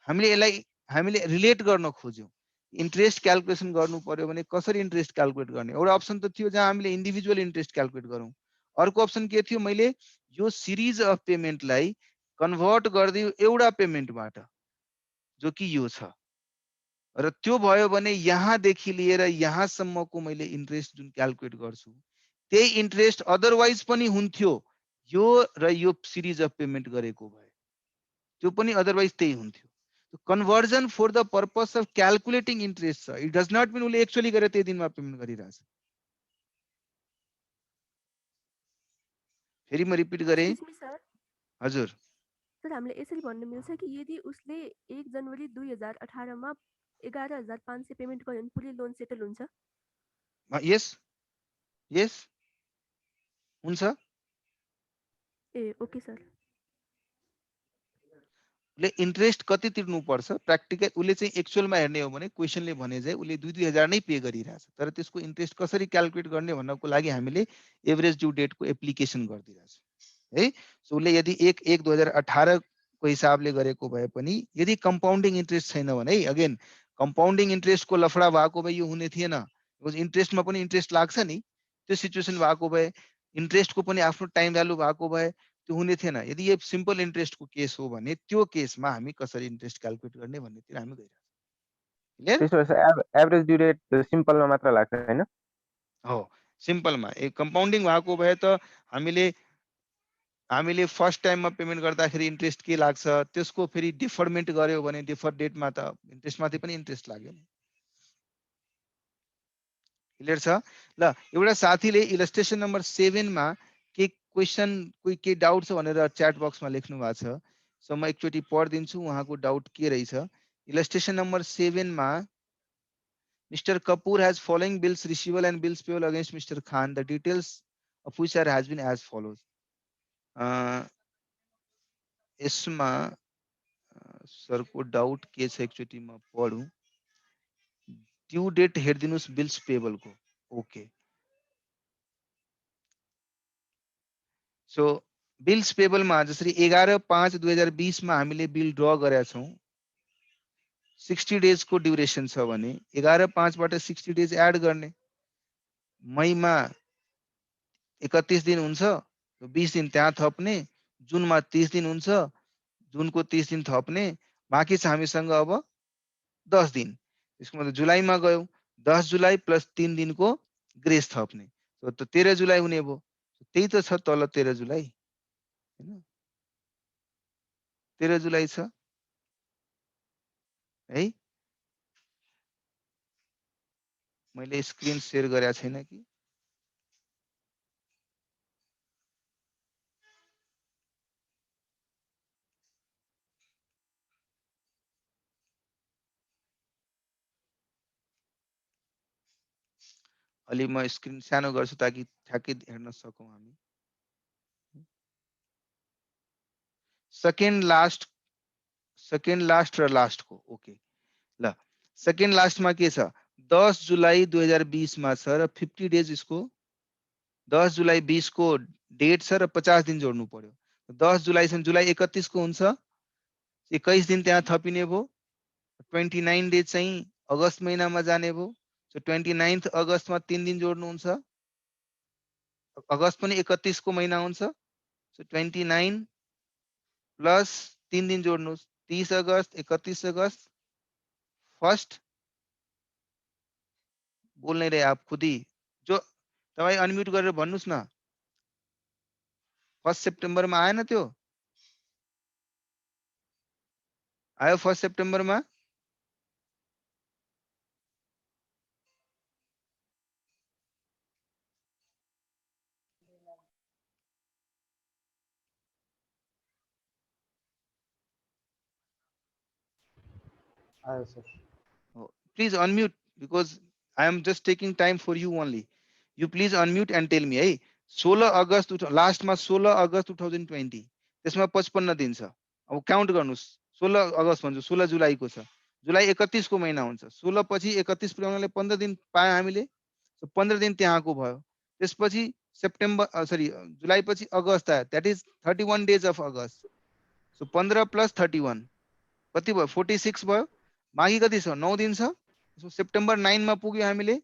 हामीले रिलेट गर्न खोज्यौँ। इन्ट्रेस्ट क्याल्कुलेसन गर्नु पर्यो भने कसरी इन्ट्रेस्ट क्याल्कुलेट गर्ने? एउटा अप्सन त थियो जहाँ हामीले इन्डिभिजुअल इन्ट्रेस्ट क्याल्कुलेट गरौँ। अर्को अप्सन के थियो, मैले यो सिरिज अफ पेमेन्टलाई कन्भर्ट गरिदियो एउटा पेमेन्टबाट, जो कि यो छ। र त्यो भयो भने यहाँदेखि लिएर यहाँसम्मको मैले इन्ट्रेस्ट जुन क्याल्कुलेट गर्छु त्यही इन्ट्रेस्ट अदरवाइज पनि हुन्थ्यो यो र यो सिरिज अफ पेमेन्ट गरेको भए, त्यो पनि अदरवाइज त्यही हुन्थ्यो। Conversion for the purpose of calculating interest छ। इट डज नट मिन उसले एक्चुअली गरेर त्यही दिनमा पेमेन्ट गरिरहेछ। फेरि म रिपिट गरेँ। हजुर सर, हामीले यसरी भन्न मिल्छ कि यदि उसले 1 जनवरी 2018 मा 11,500 पेमेन्ट गर्यो भने पुरै लोन सेटल हुन्छ? यस यस हुन्छ। ए ओके सर। उसले इन्ट्रेस्ट कति तिर्नुपर्छ प्र्याक्टिकल उसले चाहिँ एक्चुअलमा हेर्ने हो भने क्वेसनले भने चाहिँ उसले 2,000 नै पे गरिरहेछ, तर त्यसको इन्ट्रेस्ट कसरी क्याल्कुलेट गर्ने भन्नको लागि हामीले एभरेज ड्यू डेटको एप्लिकेसन गरिदिरहेछौँ है। सो उसले यदि 1/1/2018 को हिसाबले गरेको भए पनि यदि कम्पाउन्डिङ इन्ट्रेस्ट छैन भने, है अगेन कम्पाउन्डिङ इन्ट्रेस्टको लफडा भएको भए यो हुने थिएन। इन्ट्रेस्टमा पनि इन्ट्रेस्ट लाग्छ नि, त्यो सिचुएसन भएको भए, इन्ट्रेस्टको पनि आफ्नो टाइम भ्यालु भएको भए त्यो हुने थिएन। यदि यो सिम्पल इन्ट्रेस्टको केस हो भने त्यो केसमा हामी कसरी इन्ट्रेस्ट क्याल्कुलेट गर्ने भन्नेतिर हामी गइरहेछौँ। क्लियर? त्यसो भए एभरेज ड्यू डेट सिम्पलमा मात्र लाग्छ हैन? हो, सिम्पलमा। कम्पाउन्डिङ भएको भए त हामीले फर्स्ट टाइममा पेमेन्ट गर्दाखेरि इन्ट्रेस्ट के लाग्छ, त्यसको फेरि डिफरमेन्ट गर्यो भने डिफर डेटमा त इन्ट्रेस्टमाथि पनि इन्ट्रेस्ट लाग्यो नि। क्लियर छ? ल, एउटा साथीले इलस्ट्रेसन नम्बर 7 मा के क्वेसन कोही के डाउट छ भनेर च्याट बक्समा लेख्नु भएको छ। सो म एकचोटि पढिदिन्छु उहाँको डाउट के रहेछ। इलस्ट्रेसन नम्बर 7 मा Mr. Kapoor has following bills receivable and bills payable against Mr. Khan. The details of which are has been as follows. यसमा सरको डाउट के छ एकचोटि म पढौँ। ड्यू डेट हेरिदिनुस् बिल्स पेबलको। ओके, सो बिल्स पेबलमा जसरी 11/5/2020 मा हामीले बिल ड्र गरेका छौं 60 डेज को ड्युरेसन छ भने 11/5 बाट 60 डेज एड गर्ने मईमा 31 दिन हुन्छ 20 दिन त्यहाँ थप्ने जुनमा 30 दिन हुन्छ जुनको 30 दिन थप्ने बाँकी छ हामीसँग अब 10 दिन त्यसको मतलब जुलाईमा गयो 10 जुलाई प्लस 3 दिनको ग्रेस थप्ने त 13 जुलाई हुने भयो त्यही त छ तल 13 जुलाई हैन 13 जुलाई छ है मैले स्क्रिन शेयर गरेको छैन कि अलि म स्क्रिन सानो गर्छु ताकि ठ्याक्कै हेर्न सकौं हामी सेकेन्ड लास्ट र लास्ट को ओके ल सेकेन्ड लास्ट मा के छ 10 जुलाई 2020 मा छ र 50 डेज इसको 10 जुलाई 20 को डेट छ र 50 दिन जोड्नु पर्यो 10 जुलाई सँग जुलाई 31 को हुन्छ 21 दिन त्यहाँ थपिने भयो 29 डेज चाहिँ अगस्त महिनामा जाने भयो सो 29th अगस्तमा 3 दिन जोड्नु हुन्छ अगस्त पनि 31 को महिना हुन्छ सो 29 प्लस 3 दिन जोड्नुस् 30 अगस्त 31 अगस्त फर्स्ट बोल नहीं रहे आप खुद ही जो तपाईं अनम्युट गरेर भन्नुस् न 1 सेप्टेम्बर मा आएन त्यो आयो 1 सेप्टेम्बर मा आयो sir please unmute because I am just taking time for you only. You please unmute and tell me. है 16 अगस्त लास्ट मा 16 अगस्त 2020 त्यसमा 55 दिन छ अब काउन्ट गर्नुस् 16 अगस्त भन्छु 16 जुलाई को छ जुलाई 31 को महिना हुन्छ 16 पछि 31 पुर्याउनले 15 दिन पाए हामीले 15 दिन त्यहाँको भयो त्यसपछि सेप्टेम्बर सरी जुलाई पछि अगस्त आयो that is 31 days of August so 15 plus 31 कति भयो 46 भयो बाँकी कति छ 9 दिन छ सो सेप्टेम्बर 9 मा पुग्यो हामीले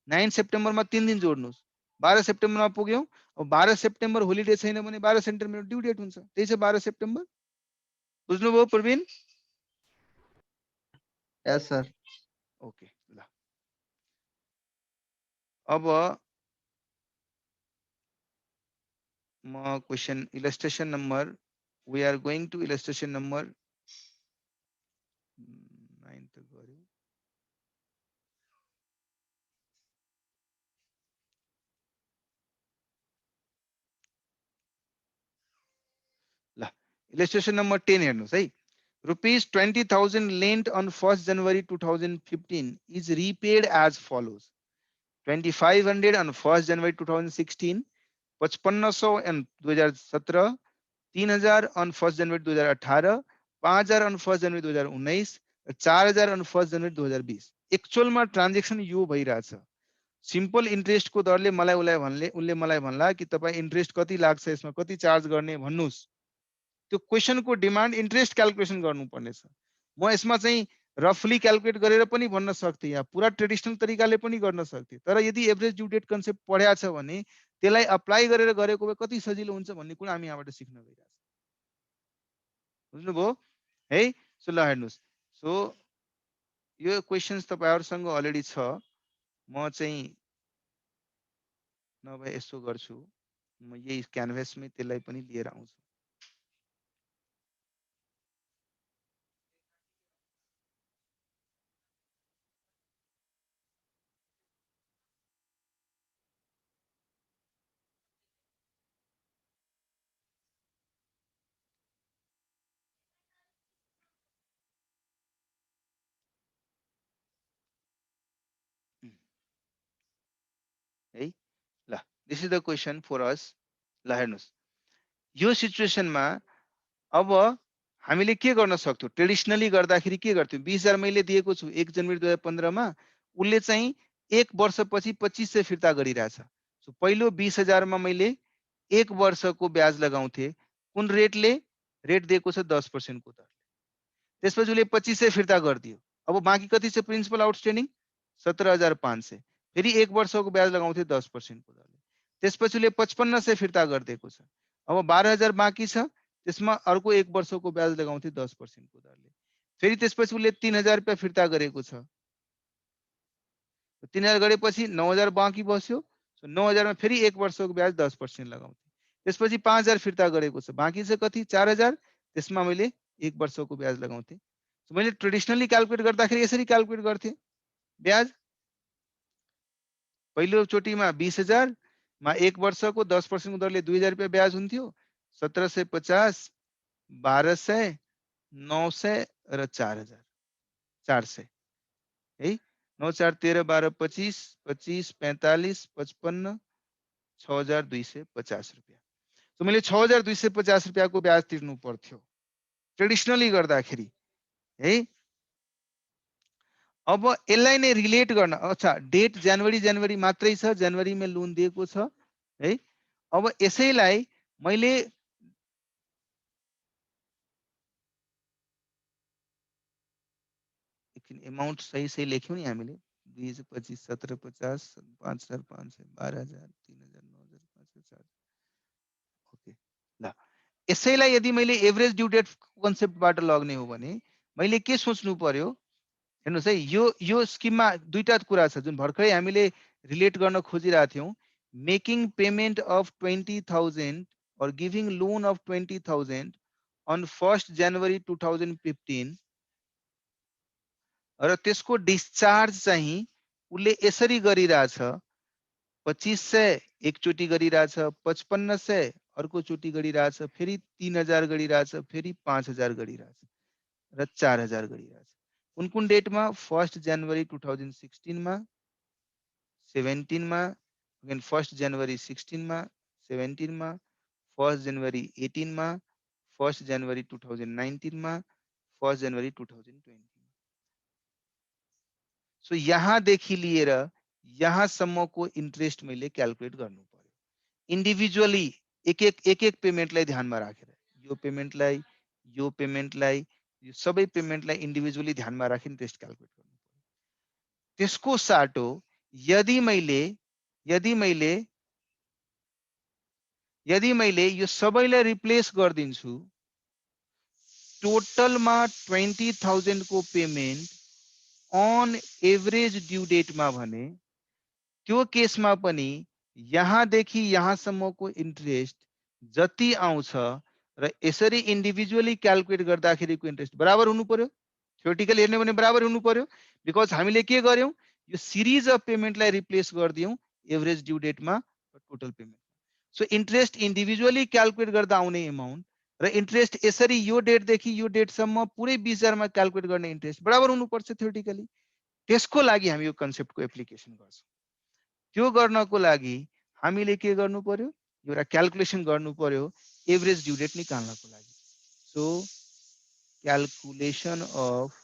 9 सेप्टेम्बर मा 3 दिन जोड्नुस् 12 सेप्टेम्बर मा पुग्यौ अब 12 सेप्टेम्बर होलिडे छैन भने 12 सेप्टेम्बर ड्यू डेट हुन्छ त्यही छ 12 सेप्टेम्बर बुझ्नुभयो प्रवीण यस सर ओके ल अब म question illustration number we are going to illustration number 9 त गर्यो ल इलस्ट्रेशन नंबर 10 हेर्नुस् है rupees 20,000 lent on 1st January 2015 is repaid as follows 2,500 on 1st January 2016 5500 on 2017 3,000 on 1st January 2018 5,000 on 1st January 2019 4,000 on 1st January 2020 एक्चुअलमा transaction यो भइराछ simple interest को दरले मलाई उनले मलाई भन्ला कि तपाई इन्ट्रेस्ट कति लाग्छ यसमा कति चार्ज गर्ने भन्नुस् त्यो क्वेशन को डिमान्ड इन्ट्रेस्ट क्याल्कुलेसन गर्नुपर्ने छ म यसमा चाहिँ रफली क्याल्कुलेट गरेर पनि भन्न सक्थे या पूरा ट्रेडिसनल तरिकाले पनि गर्न सक्थे तर यदि एभरेज ड्यू डेट कन्सेप्ट पढ्या छ भने त्यसलाई अप्लाई गरेर गरेको भए कति सजिलो हुन्छ भन्ने कुरा हामी यहाँबाट सिक्न गइरहेछौँ बुझ्नुभयो है सो ल हेर्नुस् सो यो क्वेशन्स तपाईहरुसँग अलरेडी छ म चाहिँ नभए यसो गर्छु म यही क्यानभसमै त्यसलाई पनि लिएर आउँछु है ल this is the question for us ल हेर्नुस् यो सिचुएसनमा अब हामीले के गर्न सक्थ्यौ ट्रेडिसनली गर्दाखेरि के गर्थ्यौ 20,000 मैले दिएको छु 1 जनवरी 2015 मा उले चाहिँ 1 वर्षपछि 2500 फिर्ता गरिरहेछ सो पहिलो 20,000 मा मैले 1 वर्षको ब्याज लगाउँथे कुन रेटले रेट दिएको छ 10% को दरले त्यसपछि उसले 2500 फिर्ता गरिदियो अब बाँकी कति छ प्रिन्सिपल आउटस्ट्यान्डिङ 17500 फेरि 1 वर्षको ब्याज लगाउँथे 10% को दरले त्यसपछि उसले 5500 फिर्ता गरिदिएको छ अब 12000 बाँकी छ त्यसमा अर्को 1 वर्षको ब्याज लगाउँथे 10% को दरले फेरि त्यसपछि उसले 3000 रुपैयाँ फिर्ता गरेको छ 3000 गरेपछि 9000 बाँकी बस्यो 9000 मा फेरि 1 वर्षको ब्याज 10% लगाउँथे त्यसपछि 5000 फिर्ता गरेको छ बाँकी छ कति 4000 त्यसमा मैले 1 वर्षको ब्याज लगाउँथे मैले ट्रेडिसनली क्याल्कुलेट गर्दाखेरि यसरी क्याल्कुलेट गर्थे ब्याज पहिलो चोटीमा 20000 मा 1 वर्षको 10% को दरले 2000 रुपैयाँ ब्याज हुन्थ्यो 1750 1200 900 र 4000 400 है 9 4 13 12 25 25 45 55 6250 रुपैयाँ तो मैले 6250 रुपैयाँको ब्याज तिर्नु पर्थ्यो ट्रेडिसनली गर्दाखेरि है अब यसलाई नै रिलेट गर्न अच्छा डेट जनवरी मात्रै छ जनवरीमा लोन दिएको छ है अब यसैलाई मैले अमाउन्ट सही लेख्यौं नि हामीले 2025 1750 5500 12000 3000 9000 5000 ओके ल यसैलाई यदि मैले एभरेज ड्यू डेट कन्सेप्टबाट लग्ने हो भने मैले के सोच्नु पर्यो हेर्नुस् है यो स्किममा दुईटा कुरा छ जुन भर्खरै हामीले रिलेट गर्न खोजिरहेका थियौं making payment of 20000 or giving loan of 20000 on 1st January 2015 र त्यसको डिस्चार्ज चाहिँ उसले यसरी गरिरहेछ 2500 एकचोटी गरिरहेछ 5500 अर्को चोटी गरिरहेछ फेरि 3000 गरिरहेछ फेरि 5000 गरिरहेछ र 4000 गरिरहेछ कुन कुन डेटमा 1st January 2016 मा 17 मा अगेन 1st January 16 मा 17 मा 1st January 18 मा 1st January 2019 मा 1st January 2020 सो यहाँदेखि लिएर यहाँसम्मको इन्ट्रेस्ट मैले क्याल्कुलेट गर्नु पर्यो इन्डिभिजुअली एक पेमेन्टलाई ध्यानमा राखेर यो पेमेन्टलाई यो सबै पेमेन्टलाई इन्डिभिजुअली ध्यानमा राखेर इन्ट्रेस्ट क्याल्कुलेट गर्नु पर्यो त्यसको साटो यदि मैले यो सबैलाई रिप्लेस गरिदिन्छु टोटलमा 20000 को payment on average due date मा भने त्यो केसमा पनि यहाँदेखि यहाँसम्मको इन्ट्रेस्ट जति आउँछ र यसरी इन्डिभिजुअली क्याल्कुलेट गर्दाखेरिको इन्ट्रेस्ट बराबर हुनु पर्यो थ्योरेटिकली हेर्ने भने बराबर हुनु पर्यो बिकज हामीले के गर्यौं यो सिरिज अफ पेमेन्टलाई रिप्लेस गर्दियौं एभरेज ड्यू डेटमा total payment so interest individually calculate गर्दा आउने अमाउन्ट र इन्ट्रेस्ट यसरी यो डेटदेखि यो डेटसम्म पुरै 20000 मा क्याल्कुलेट गर्ने इन्ट्रेस्ट बराबर हुनुपर्छ थ्योरेटिकली त्यसको लागि हामी यो कन्सेप्टको एप्लिकेसन गर्छौं त्यो गर्नको लागि हामीले के गर्नु पर्यो एउटा क्याल्कुलेसन गर्नु पर्यो एभरेज ड्यू डेट निकाल्नको लागि so calculation of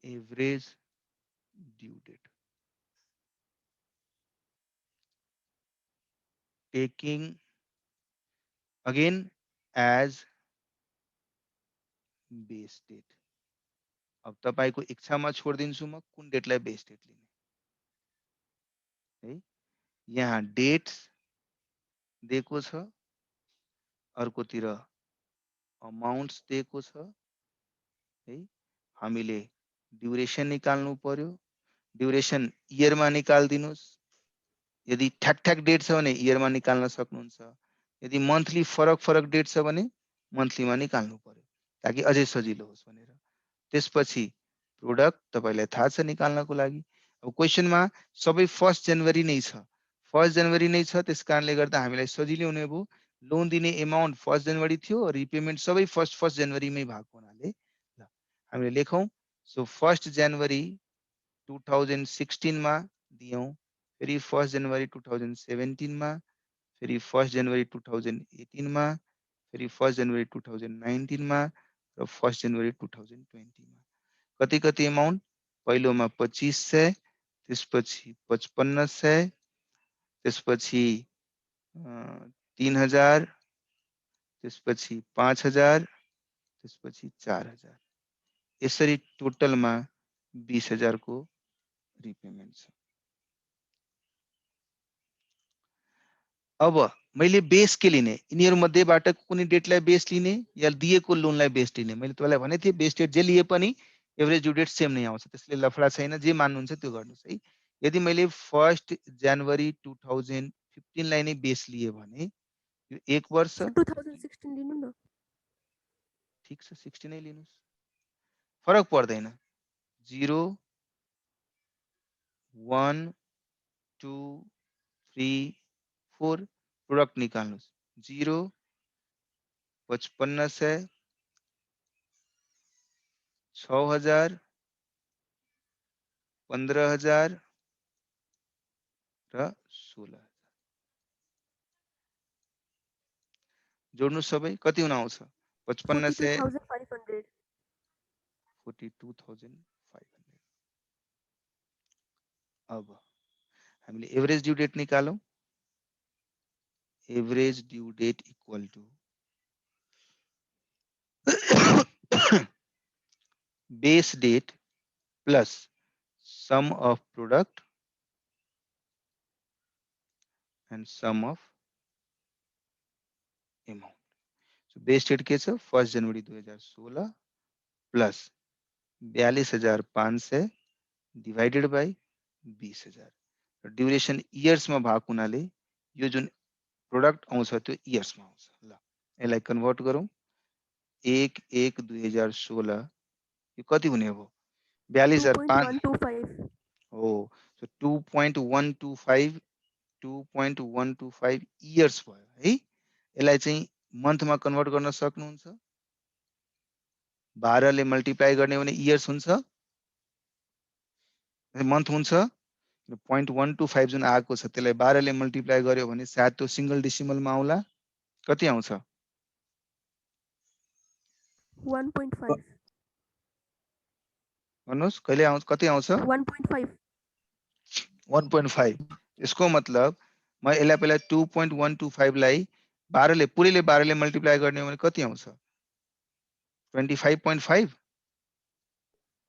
average due date taking again as base date अब तपाईको इच्छामा छोड्दिन्छु म कुन डेटलाई बेस डेट लिने है यहाँ डेट्स दिएको छ अर्कोतिर अमाउन्ट्स दिएको छ है हामीले ड्युरेसन निकाल्नु पर्यो ड्युरेसन इयरमा निकाल्दिनुस् यदि ठ्याक डेट छ भने इयरमा निकाल्न सक्नुहुन्छ यदि मन्थली फरक डेट छ भने मन्थलीमा निकाल्नु पर्यो ताकि अझै सजिलो होस् भनेर त्यसपछि प्रोडक्ट तपाईलाई थाहा छ निकाल्नको लागि अब क्वेशनमा सबै 1 जनवरी नै छ 1 जनवरी नै छ त्यसकारणले गर्दा हामीलाई सजिलो हुने भयो लोन दिने अमाउन्ट 1 जनवरी थियो रिपेमेन्ट सबै 1 जनवरी मै भएको हुनाले ल हामीले लेखौं सो 1 जनवरी 2016 मा दियौं फेरि 1 जनवरी 2017 मा फेरि 1 जनवरी 2018 मा फेरि 1 जनवरी 2019 मा र 1 जनवरी 2020 मा कति अमाउन्ट पहिलोमा 2500, त्यसपछि 5500, त्यसपछि 3000, त्यसपछि 5000, त्यसपछि 4000, यसरी टोटलमा 20000 को रिपेमेन्ट छ। अब मैले बेस के लिने, यिनीहरू मध्येबाट कुनै डेटलाई बेस लिने या दिएको लोनलाई बेस लिने? मैले तपाईलाई भने थिएँ बेस डेट जे लिए पनि एभरेज ड्यू डेट सेम नै आउँछ, त्यसले लफडा छैन, जे मान्नुहुन्छ त्यो गर्नुस् है। यदि मैले 1 जनवरी 2015 लाई नै बेस लिए भने यो 1 वर्ष 2016 लिनु न। ठीक छ 16 नै लिनुस्, फरक पर्दैन। 0 1 2 3 4 प्रोडक्ट निकाल्नुस्। 0 5500 6000 15000 र 16000 जोड्नु सबै कति हुन आउँछ? 5500 42,500। 42,500। अब हामीले एभरेज ड्यू डेट निकालौं। Average due date equal to base date plus sum of product and sum of amount. So base date के छ 1 जनवरी 2016 plus 42,500 divided by 20,000। Duration years मा भएको हुनाले यो जुन प्रोडक्ट आउँछ त्यो इयर्स मा आउँछ। ल यसलाई कन्भर्ट गरौँ। 1/1/2016 यो कति हुने हो? 42,500 2.125। हो। सो 2.125 इयर्स भयो है। यसलाई चाहिँ मन्थमा कन्भर्ट गर्न सक्नुहुन्छ। 12 ले मल्टिप्लाई गर्ने हो भने इयर्स हुन्छ, मन्थ हुन्छ। 0.125 जुन आएको छ त्यसलाई 12 ले मल्टिप्लाई गर्यो भने सायद त्यो सिंगल डेसिमलमा आउला। कति आउँछ? 1.5। भन्नुस् कहिले आउँछ, कति आउँछ? 1.5। 1.5। यसको मतलब म यसलाई पहिला 2.125 लाई 12 ले पुरैले 12 ले मल्टिप्लाई गर्ने हो भने कति आउँछ? 25.5।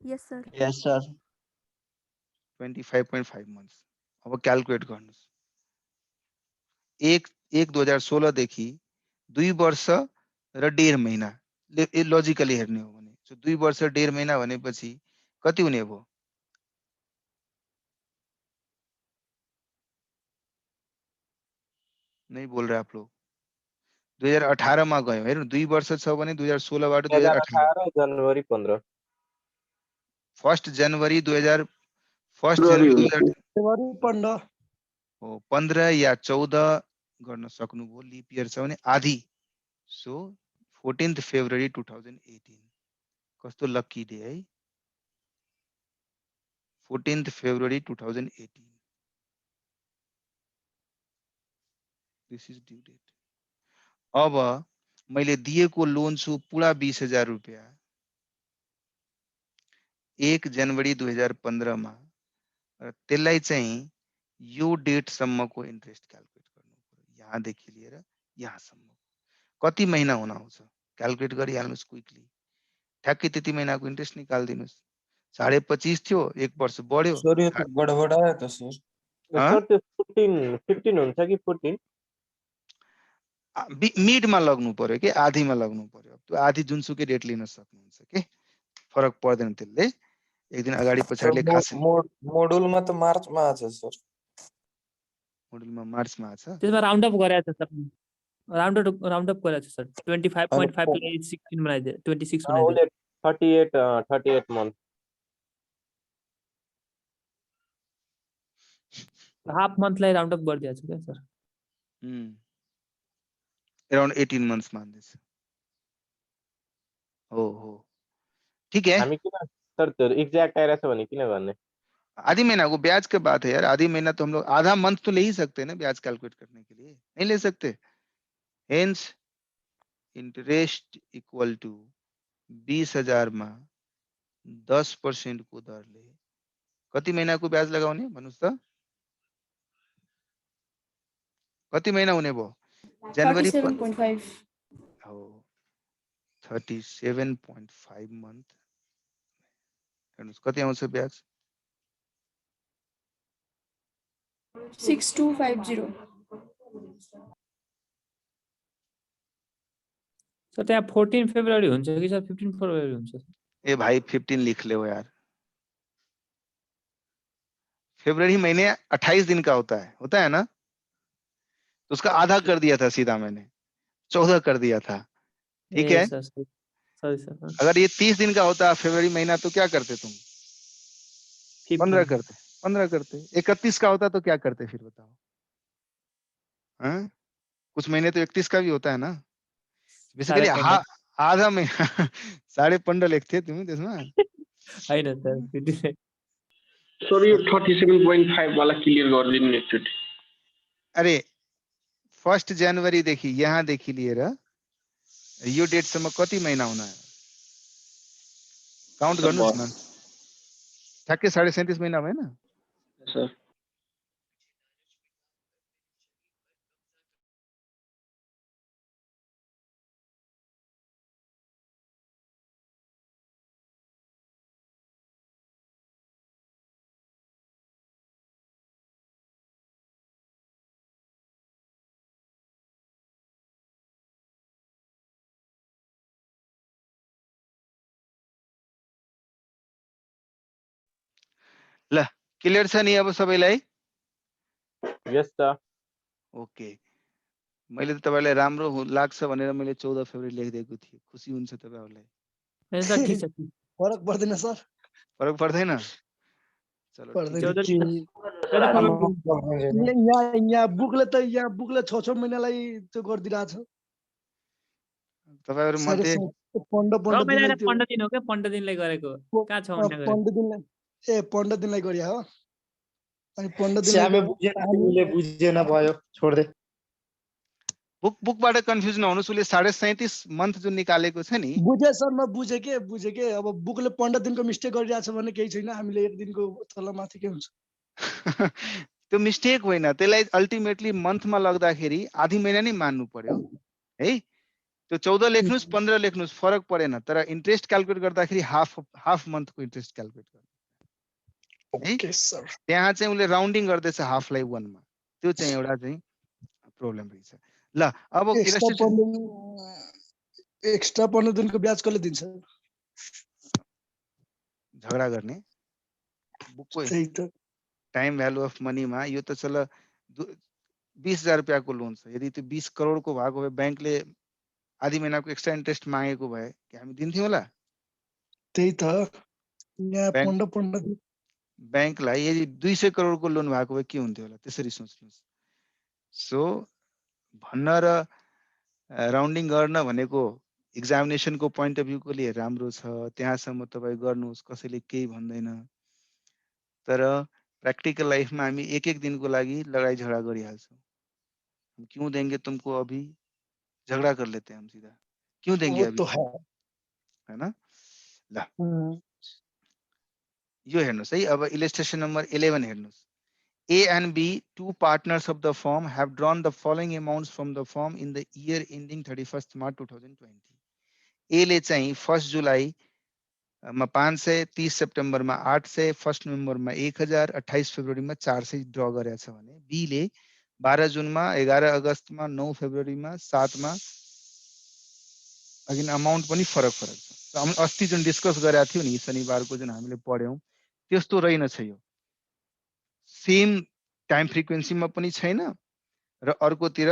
यस सर। Yes, sir. 25.5 months। अब क्याल्कुलेट गर्नुस्। 1/1/2016 देखि 2 वर्ष र 1.5 महिना लजिकली हेर्ने हो भने, सो 2 वर्ष 1.5 महिना भनेपछि कति हुने भयो? नहीं बोल रहे आप लोग। 2018 मा गयो हेर्नु, 2 वर्ष छ भने 2016 बाट 2018 जनवरी 15। 1 जनवरी 2000 1 जनवरी 2018 फेब्रुअरी 15। हो 15 या 14 गर्न सक्नुभयो, लिप इयर छ भने आधी। सो 14 फेब्रुअरी 2018 कस्तो लकी डे है। 14 February 2018 this is due date. अब मैले दिएको लोन छु पुरा 20,000 रुपैयाँ 1 जनवरी 2015 मा, र त्यसलाई चाहिँ यो डेट सम्मको इन्ट्रेस्ट क्याल्कुलेट गर्नु पर्यो। यहाँदेखि लिएर यहाँसम्म कति महिना हुन आउँछ क्याल्कुलेट गरिहाल्नुस् क्विकली। ठ्याक्कै त्यति महिनाको इन्ट्रेस्ट निकाल्दिनुस्। 25.5 थियो, 1 वर्ष बढ्यो। सर यो त गडबड आयो त सर। सर त्यो 15 हुन्छ कि 14? मिडमा लग्नु पर्यो कि आधीमा लग्नु पर्यो। त्यो आधी जुनसुकै डेट लिन सक्नुहुन्छ के, फरक पर्दैन त्यसले। एक दिन अगाडि पछाडिले खासै मोडुलमा त मार्चमा आछ सर। मोडुलमा मार्चमा आछ। त्यसमा राउन्ड अप गरेको छ सर, राउन्ड अप गरेको छ सर। 25.5 लाई 16 बनाइदिए, 26 बनाइदिए। 38 मन्थ। हाफ मन्थलाई राउन्ड अप गरिदिएको छ क्या सर। Around 18 months मान्दैछ। हो ठीक है। हामी किन सर त्यो एग्जैक्ट आइरहेछ भने किन गर्ने? आधी महीना को ब्याज के बात है यार। आधी महीना तो हम लोग आधा मंथ तो ले ही सकते हैं ना ब्याज कैलकुलेट करने के लिए, नहीं ले सकते। हेंस इंटरेस्ट इक्वल टू 20,000 में 10% को दरले कति महीनाको ब्याज लगाउने भन्नुस् त? कति महीना हुने भयो? जनवरी 37.5 हो 37.5 month। हेर्नुस् कति आउँछ ब्याज? 6250 सर त्यहाँ 14 फेब्रुअरी हुन्छ कि सर 15 फेब्रुअरी हुन्छ? ए भाई 15 लिख ले यार। फरवरी महीने 28 दिन का होता है ना? तो उसका आधा कर दिया था सीधा मैंने, 14 कर दिया था। ठीक है, सर सॉरी सर। अगर ये 30 दिन का होता फरवरी महीना तो क्या करते तुम? 15 करते, 15 करते। 31 का होता तो क्या करते फिर बताओ? हाँ? कुछ महीने तो 31 का भी होता है ना। बेसिकली आधा महीना 15.5 लेख्थे तिमी त्यसमा। हैन सर सर यो 37.5 वाला क्लियर गरिदिनु एकचोटि। अरे 1 जनवरी देखि यहाँ देखि लिएर यो डेटसम्म कति महीना हुन आयो? काउन्ट गर्नुस् न, ठ्याक्कै 37.5 महीना भएन? सर ल क्लियर छ नि अब सबैलाई? यस सर। ओके, मैले त तपाईलाई राम्रो लाग्छ भनेर मैले 14 फेब्रुअरी लेखिदिएको थिएँ। खुसी हुन्छ तपाईहरुलाई? सर ठीक छ। फरक पर्दैन सर? फरक पर्दैन? चलो पर्दैन ठीक कि यहाँ बुकले 6 महिनालाई त्यो गरिदिरहेछ। तपाईहरु मध्ये 15 दिन हो क्या, 15 दिनलाई गरेको कहाँ 6 महिना गरेको? 15 दिनलाई 15 दिनलाई गरिया हो। अनि 15 दिन श्यामे बुझेन, तिमीले बुझेन भयो, छोड्दे। बुकबाट कन्फ्युज नहुनुस्, उसले 37.5 मन्थ जुन निकालेको छ नि। बुझे सर, म बुझे के अब बुकले 15 दिनको मिस्टेक गरिरहेछ भने केही छैन, हामीले 1 दिनको तल माथि के हुन्छ? त्यो मिस्टेक होइन, त्यसलाई अल्टिमेटली मन्थमा लग्दाखेरि आधी महिना नै मान्नु पर्यो है। त्यो 14 लेख्नुस् 15 लेख्नुस् फरक परेन, तर इन्ट्रेस्ट क्याल्कुलेट गर्दाखेरि हाफ मन्थको इन्ट्रेस्ट क्याल्कुलेट गर्नु। Okay sir. त्यहाँ चाहिँ उले राउन्डिङ गर्दैछ हाफलाई 1 मा, त्यो चाहिँ एउटा चाहिँ प्रब्लम रहेछ। ल अब एक्स्ट्रा 15 दिनको ब्याज कसले दिन्छ? झगडा गर्ने बुकको टाइम भ्यालु अफ मनीमा यो त चल 20,000 रुपैयाँको लोन छ, यदि त्यो 20 करोडको भएको भए ब्याङ्कले आधी महिनाको एक्स्ट्रा इन्ट्रेस्ट मागेको भए के हामी दिन्थ्यौँ होला? त्यही त, यहाँ 15 दिन ब्याङ्कलाई यदि 200 करोडको लोन भएको भए के हुन्थ्यो होला? त्यसरी सोच्नुस्। सो भन्न र राउन्डिङ गर्न भनेको एक्जामिनेसनको पोइन्ट अफ भ्यूको लिए राम्रो छ, त्यहाँसम्म तपाईँ गर्नुहोस्, कसैले केही भन्दैन। तर प्र्याक्टिकल लाइफमा हामी एक दिनको लागि लडाई झगडा गरिहाल्छौँ। हम क्यों देंगे तुमको अभी, झगडा कर लेते हैं हम सीधा, क्यों देंगे अभी, है ना? ल यो हेर्नुस् है, अब इलस्ट्रेसन नम्बर 11 हेर्नुस्। A and B, two partners of the firm, have drawn the following amounts from the firm in the year ending 31st March 2020. A ले चाहिँ 1 जुलाई मा 500, 30 सेप्टेम्बर मा 800, 1 नोभेम्बर मा 1000, 28 फेब्रुअरी मा 400 ड्र गरेको छ भने B ले 12 जुन मा, 11 अगस्त मा, 9 फेब्रुअरी मा, 7 मा अगेन अमाउन्ट पनि फरक छ। हामी अस्ति जुन डिस्कस गरेका थियौ नि शनिबारको जुन हामीले पढ्यौं त्यस्तो रहेनछ यो। सेम टाइम फ्रिक्वेन्सीमा पनि छैन र अर्कोतिर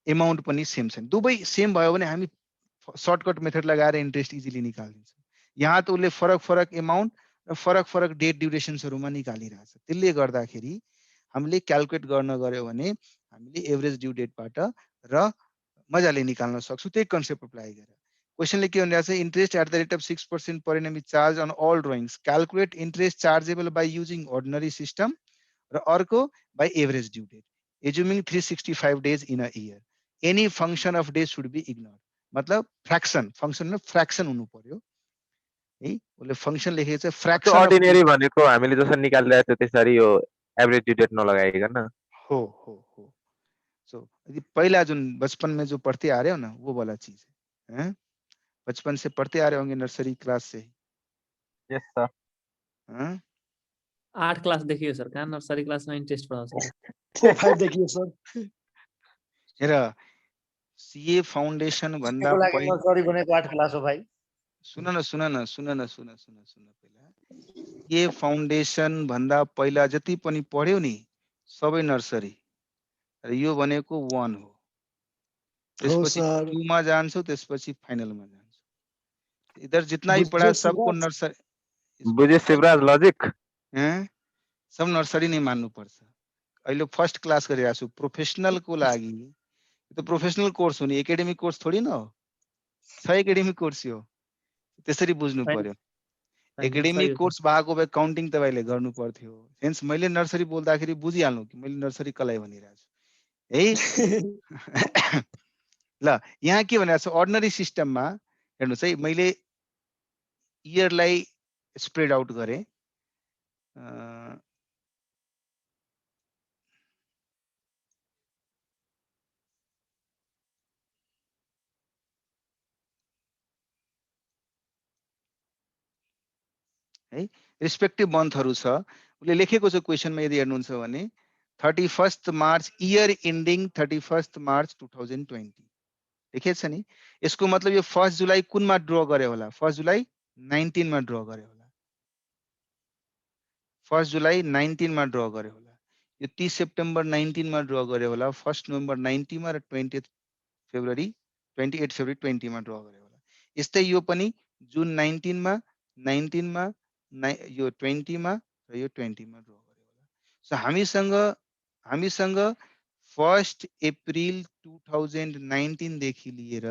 एमाउन्ट पनि सेम छैन। दुवै सेम भयो भने हामी सर्टकट मेथड लगाएर इन्ट्रेस्ट इजिली निकालिदिन्छौँ। यहाँ त उसले फरक एमाउन्ट र फरक डेट ड्युरेसन्सहरुमा निकालिरहेछ। त्यसले गर्दाखेरि हामीले क्याल्कुलेट गर्न गर्यो भने हामीले एभरेज ड्यू डेटबाट र मजाले निकाल्न सक्छौँ। त्यही कन्सेप्ट अप्लाई गरेर क्वेशनले के भनिरहेछ, interest at the rate of 6% per annum is charge on all drawings, calculate interest chargeable by using ordinary system र अर्को by average due date, assuming 365 days in a year, any function of days should be ignore. मतलब fraction, function में fraction हुनु पर्यो। है उसले function लेखेको छ त्यो फ्र्याक्सन अफ अर्डिनेरी भनेको हामीले जसरी निकालिरहेको थियो त्यसरी यो एभरेज ड्यू डेट नलगाइकन। हो सो यदि पहला जो बचपन में जो पढ़ते आ रहे हो ना वो वाला चीज है, बचपन से पढ़ते आ रहे होंगे नर्सरी क्लास से। यस सर। हाँ? 8 क्लास देखियो सर, कहाँ नर्सरी क्लास में इंटरेस्ट पढ़ाउँछ सर। 4-5 देखियो सर। हेर सीए फाउन्डेसन भन्दा को लागि पहिला नर्सरी बनेको 8 क्लास हो भाइ। सुन न पहिला सीए फाउन्डेसन भन्दा पहिला जति पनि पढ्यौ नि सबै नर्सरी र यो भनेको 1 हो। त्यसपछि सर। 2 मा जान्छौ, त्यसपछि फाइनलमा जान्छौ। इधर जितना भी पढ़ा बुझ्यो सबको शिवराज? नर्सरी बुझे शिवराज लजिक? हैं? सब नर्सरी नै मान्नु पर्छ। अहिले फर्स्ट क्लास गरिरहेको छु प्रोफेसनल को लागि। यो त प्रोफेसनल कोर्स हो नि, एकेडेमिक कोर्स थोडी न हो। छ एकेडेमिक कोर्स यो, त्यसरी बुझ्नु होइन, पर्यो। होइन, सही एकेडेमिक हो सर। कोर्स भएको भए काउन्टिङ तपाईँले गर्नु पर्थ्यो। हेन्स मैले नर्सरी बोल्दाखेरि बुझिहाल्नु कि मैले नर्सरी कसलाई भनिरहेको छु है। ल यहाँ के भनेको छ अर्डिनरी सिस्टममा हेर्नुहोस् है, मैले इयरलाई स्प्रेड आउट गरेँ। है रिस्पेक्टिभ मन्थहरू छ, उसले लेखेको छ क्वेसनमा यदि हेर्नुहुन्छ भने 31 मार्च इयर एन्डिङ 31 मार्च 2020 लेखेको छ नि। यसको मतलब यो 1 जुलाई कुनमा ड्र गरे होला? 1 जुलाई 19 मा ड्र गरे होला। 1 जुलाई 19 मा ड्र गरे होला। यो 30 सेप्टेम्बर 19 मा ड्र गरे होला। 1 नोभेम्बर 90 मा र 28 फेब्रुअरी 20 मा ड्र गरे होला। यस्तै यो पनि जुन 19 मा 19 मा यो 20 मा र यो 20 मा ड्र गरे होला। सो हामीसँग 1 अप्रिल 2019 देखि लिएर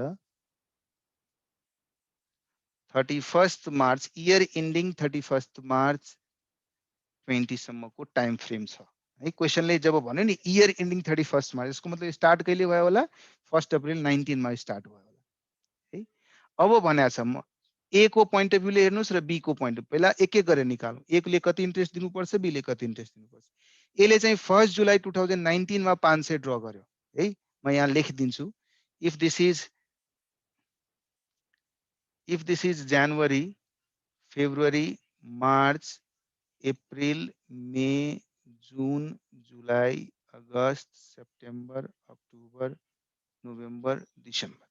31 मार्च इयर एन्डिङ 31 मार्च 20 सम्मको टाइम फ्रेम छ है। क्वेसनले जब भन्यो नि इयर एन्डिङ 31 मार्च, यसको मतलब स्टार्ट कहिले भयो होला? 1 अप्रिल 19 मा स्टार्ट भयो होला है। अब भनेको छ म ए को पोइन्ट अफ भ्यूले हेर्नुस् र बी को पोइन्ट अफ पहिला एक एक गरेर निकालौँ। ए ले कति इन्ट्रेस्ट दिनुपर्छ, बी ले कति इन्ट्रेस्ट दिनुपर्छ। ए ले चाहिँ 1 जुलाई 2019 मा 500 ड्र गर्यो है। म यहाँ लेखिदिन्छु। If this is January February March April May June July August September October November December.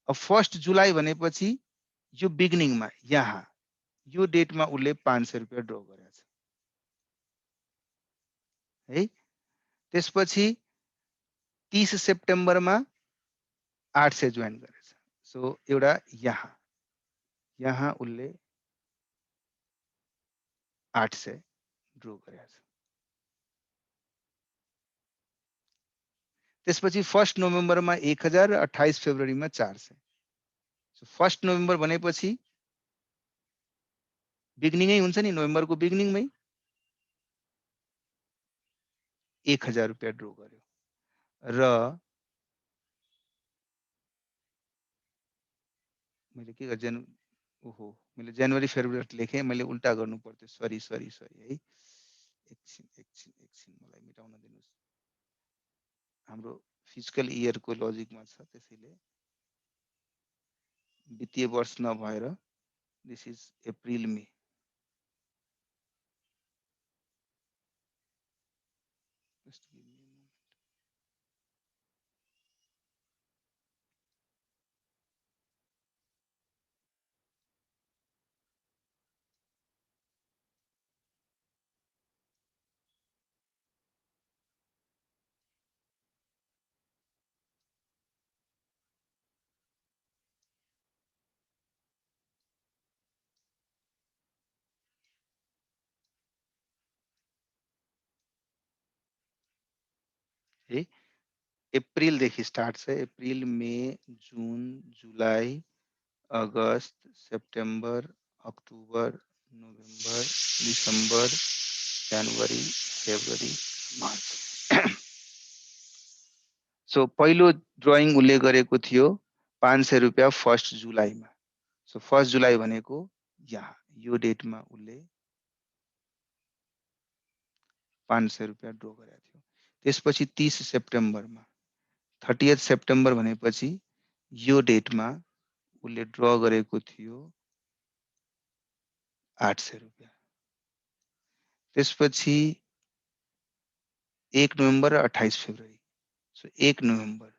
अब 1 जुलाई भनेपछि यो बिगिनिङमा यहाँ यो डेटमा उसले 500 रुपियाँ ड्र गरेको छ है। त्यसपछि 30 सेप्टेम्बरमा 800 जोइन गरेछ। सो एउटा यहाँ उसले 800 ड्र गरेको छ। त्यसपछि 1 नोभेम्बरमा 1000 र 28 फेब्रुअरीमा 400। सो 1 नोभेम्बर भनेपछि बिगिनिङै हुन्छ नि, नोभेम्बरको बिगिनिङमै 1000 रुपियाँ ड्र गर्यो र मैले के गरेँ मैले जनवरी फेब्रुअरी लेखेँ, मैले उल्टा गर्नु पर्थ्यो। सरी है। एकछिन मलाई मेटाउन दिनुस्। हाम्रो फिजिकल इयरको लजिकमा छ, त्यसैले वित्तीय वर्ष नभएर दिस इज अप्रिल मे। है अप्रिलदेखि स्टार्ट छ। April May June July August September October November December जनवरी फेब्रुअरी मार्च। सो पहिलो ड्रइङ उसले गरेको थियो 500 रुपियाँ 1 जुलाईमा। सो 1 जुलाई भनेको यहाँ यो डेटमा उसले 500 रुपियाँ ड्र गरेको थियो। त्यसपछि 30 सेप्टेम्बरमा 30 सेप्टेम्बर भनेपछि यो डेटमा उसले ड्र गरेको थियो 800 रुपियाँ। त्यसपछि 1 नोभेम्बर र 28 फेब्रुअरी, सो 1 नोभेम्बर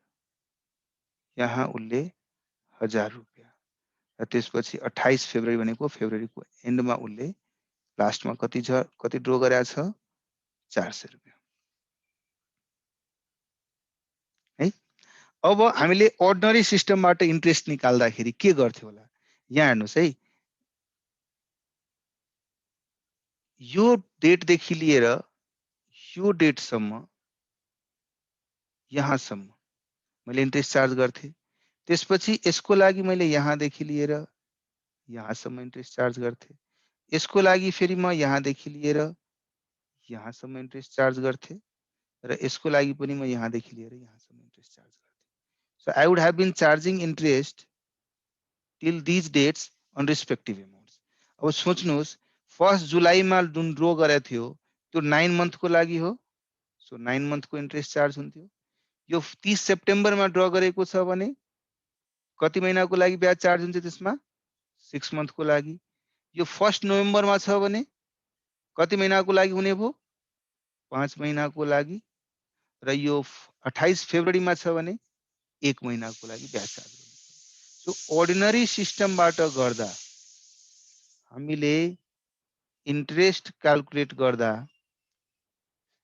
यहाँ उसले 1000 रुपियाँ र त्यसपछि 28 फेब्रुअरी भनेको फेब्रुअरीको एन्डमा उसले लास्टमा कति ड्र गरेको छ 400 रुपियाँ है। अब हामीले अर्डिनरी सिस्टमबाट इन्ट्रेस्ट निकाल्दाखेरि के गर्थ्यो होला, यहाँ हेर्नुस् है, यो डेटदेखि लिएर यो डेटसम्म यहाँसम्म मैले इन्ट्रेस्ट चार्ज गर्थे। त्यसपछि यसको लागि मैले यहाँदेखि लिएर यहाँसम्म इन्ट्रेस्ट चार्ज गर्थे। यसको लागि फेरि म यहाँदेखि लिएर यहाँसम्म इन्ट्रेस्ट चार्ज गर्थे र यसको लागि पनि म यहाँदेखि लिएर यहाँसम्म इन्ट्रेस्ट चार्ज गर्थे। So I would have been charging interest till these dates on respective amounts. अब सोच्नुहोस् 1 जुलाईमा जुन ड्र गरेको थियो त्यो 9 मन्थको लागि हो, सो 9 मन्थको इन्ट्रेस्ट चार्ज हुन्थ्यो। यो 30 सेप्टेम्बरमा ड्र गरेको छ भने कति महिनाको लागि ब्याज चार्ज हुन्छ त्यसमा 6 मन्थको लागि। यो 1 नोभेम्बरमा छ भने कति महिनाको लागि हुने भयो 5 महिनाको लागि र यो 28 फेब्रुअरीमा छ भने 1 महिनाको लागि ब्याज चार्ज गर्नु। सो अर्डिनरी सिस्टमबाट गर्दा हामीले इन्ट्रेस्ट क्याल्कुलेट गर्दा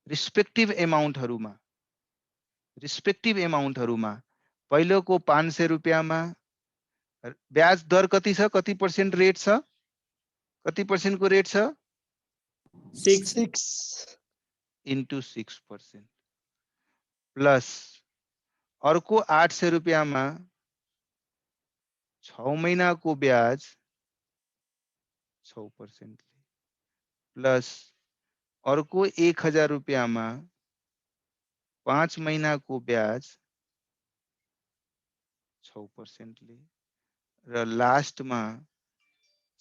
रिस्पेक्टिभ एमाउन्टहरुमा पहिलोको 500 रुपियाँमा ब्याज दर कति छ, कति पर्सेन्ट रेट छ, कति पर्सेन्टको रेट छ 6 into 6% प्लस अर्को 800 रुपियाँमा 6 महिनाको ब्याज 6% प्लस अर्को 1000 रुपियाँमा 5 महिनाको ब्याज 6% ले र लास्टमा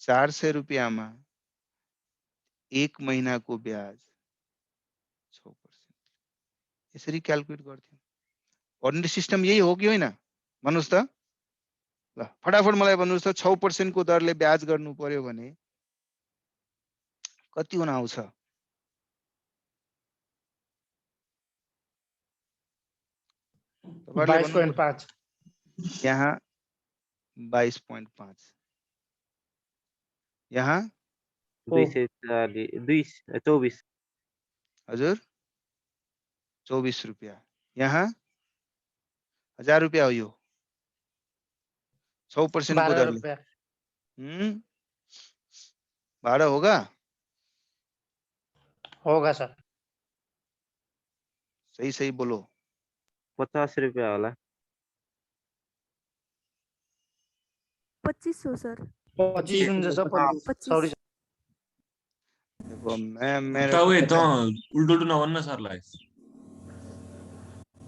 400 रुपियाँमा 1 महिनाको ब्याज 6%। यसरी क्याल्कुलेट गर्थ्यौं। अर्डिनरी सिस्टम यही हो कि होइन भन्नुस् त? ल फटाफट मलाई भन्नुस् त 6% को दरले ब्याज गर्नु पर्यो भने कति हुन आउँछ? तपाईहरुले भन्नु 22.5 यहाँ 22.5 यहाँ 24 हजुर 24 रुपियाँ, यहाँ 1000 रुपियाँ हो यो 100% को 12 दरले। रुपया 12 होगा? होगा सर। सही सही बोलो। 50 रुपियाँ होला। 2500 सर। 25 हुन्छ सर। 25 सरी देखो मैं मेरे उता त उल्टो उल्टो नभन्न सरलाई।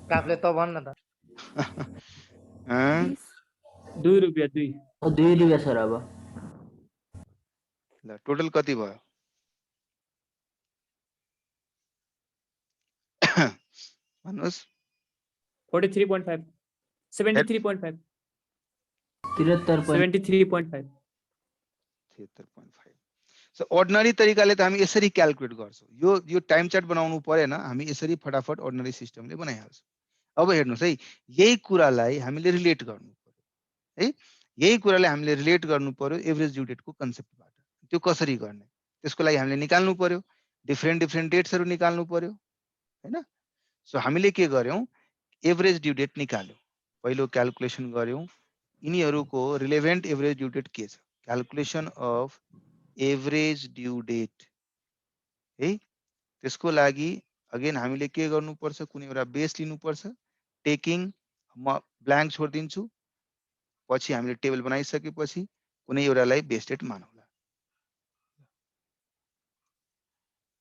काफले त भन्न त। 2 रुपियाँ 2 रुपियाँ सर। अब ल टोटल कति भयो? भन्नुस् 43.5 73.5 73.5 73.5 सो अर्डिनरी तरिकाले त हामी यसरी क्याल्कुलेट गर्छौं। यो टाइम चार्ट बनाउनु परेन, हामी यसरी फटाफट अर्डिनरी सिस्टमले बनाइहाल्छौं। अब हेर्नुस् है, यही कुरालाई हामीले रिलेट गर्नु पर्यो है, यही कुरालाई हामीले रिलेट गर्नु पर्यो एभरेज ड्यू डेटको कन्सेप्टबाट। त्यो कसरी गर्ने त्यसको लागि हामीले निकाल्नु पर्यो, डिफरेन्ट डेट्सहरु निकाल्नु पर्यो हैन। सो हामीले के गर्यौं, एभरेज ड्यू डेट निकाल्यौं, पहिलो क्याल्कुलेसन गर्यौं यिनीहरुको रिलेभेन्ट एभरेज ड्यू डेट के छ, calculation of average due date है। त्यसको लागि अगेन हामीले के गर्नुपर्छ, कुनै एउटा बेस लिनुपर्छ। टेकिङ म ब्ल्याङ्क छोड्दिन्छु, पछि हामीले टेबल बनाइसकेपछि कुनै एउटालाई बेस डेट मानौला।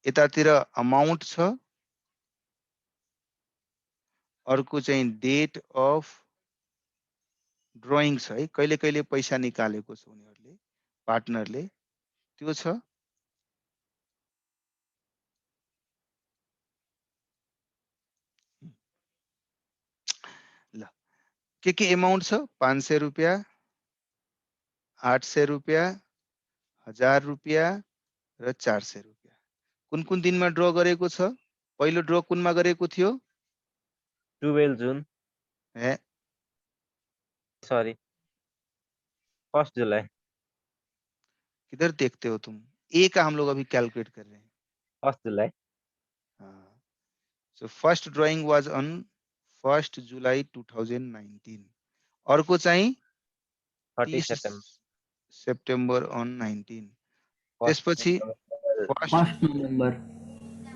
यतातिर अमाउन्ट छ, अर्को चाहिँ डेट अफ ड्रइङ छ है, कहिले कहिले पैसा निकालेको छ उनीहरुले पार्टनरले त्यो छ। ल के अमाउन्ट छ? 500 रुपियाँ, 800 रुपियाँ, 1000 रुपियाँ र 400 रुपियाँ। कुन कुन दिनमा ड्र गरेको छ? पहिलो ड्र कुनमा गरेको थियो? 12 जुन, ए सॉरी 1 जुलाई, किधर देखते हो तुम? ए का हम लोग अभी कैलकुलेट कर रहे हैं। 1 जुलाई, हाँ, so first drawing was on 1st July 2019. अर्को चाहिँ 30 30 सेप्टेम्बर, सेप्टेम्बर on 19. 1 त्यसपछि November, 1st November,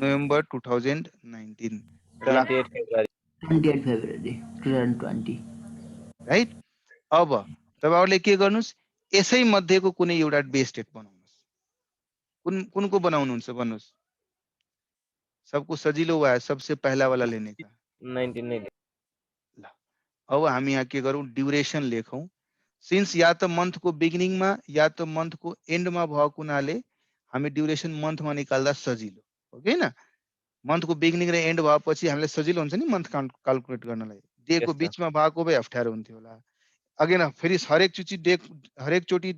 November 2019. 28 February, 28 February 2020। Right? अब तपाईहरुले के गर्नुस्? यसै मध्येको कुनै एउटा बेस डेट बनाउनुस्। कुनको बनाउनुहुन्छ भन्नुस्? सबको सजिलो हुआ है सबसे पहला वाला लेने का। 19 नै ल अब हामी यहाँ के गरौँ? ड्युरेसन लेखौँ। सिन्स या त मन्थको बिगिनिङमा या त मन्थको एन्डमा भएको हुनाले हामी ड्युरेसन मन्थमा निकाल्दा सजिलो हो कि हैन? मन्थको बिगिनिङ र एन्ड भएपछि हामीलाई सजिलो हुन्छ नि मन्थ क्याल्कुलेट गर्नलाई। डे को यस सर, बीचमा भएको भए अप्ठ्यारो हुन्थ्यो होला। अगेन फेरि हरेक चोटी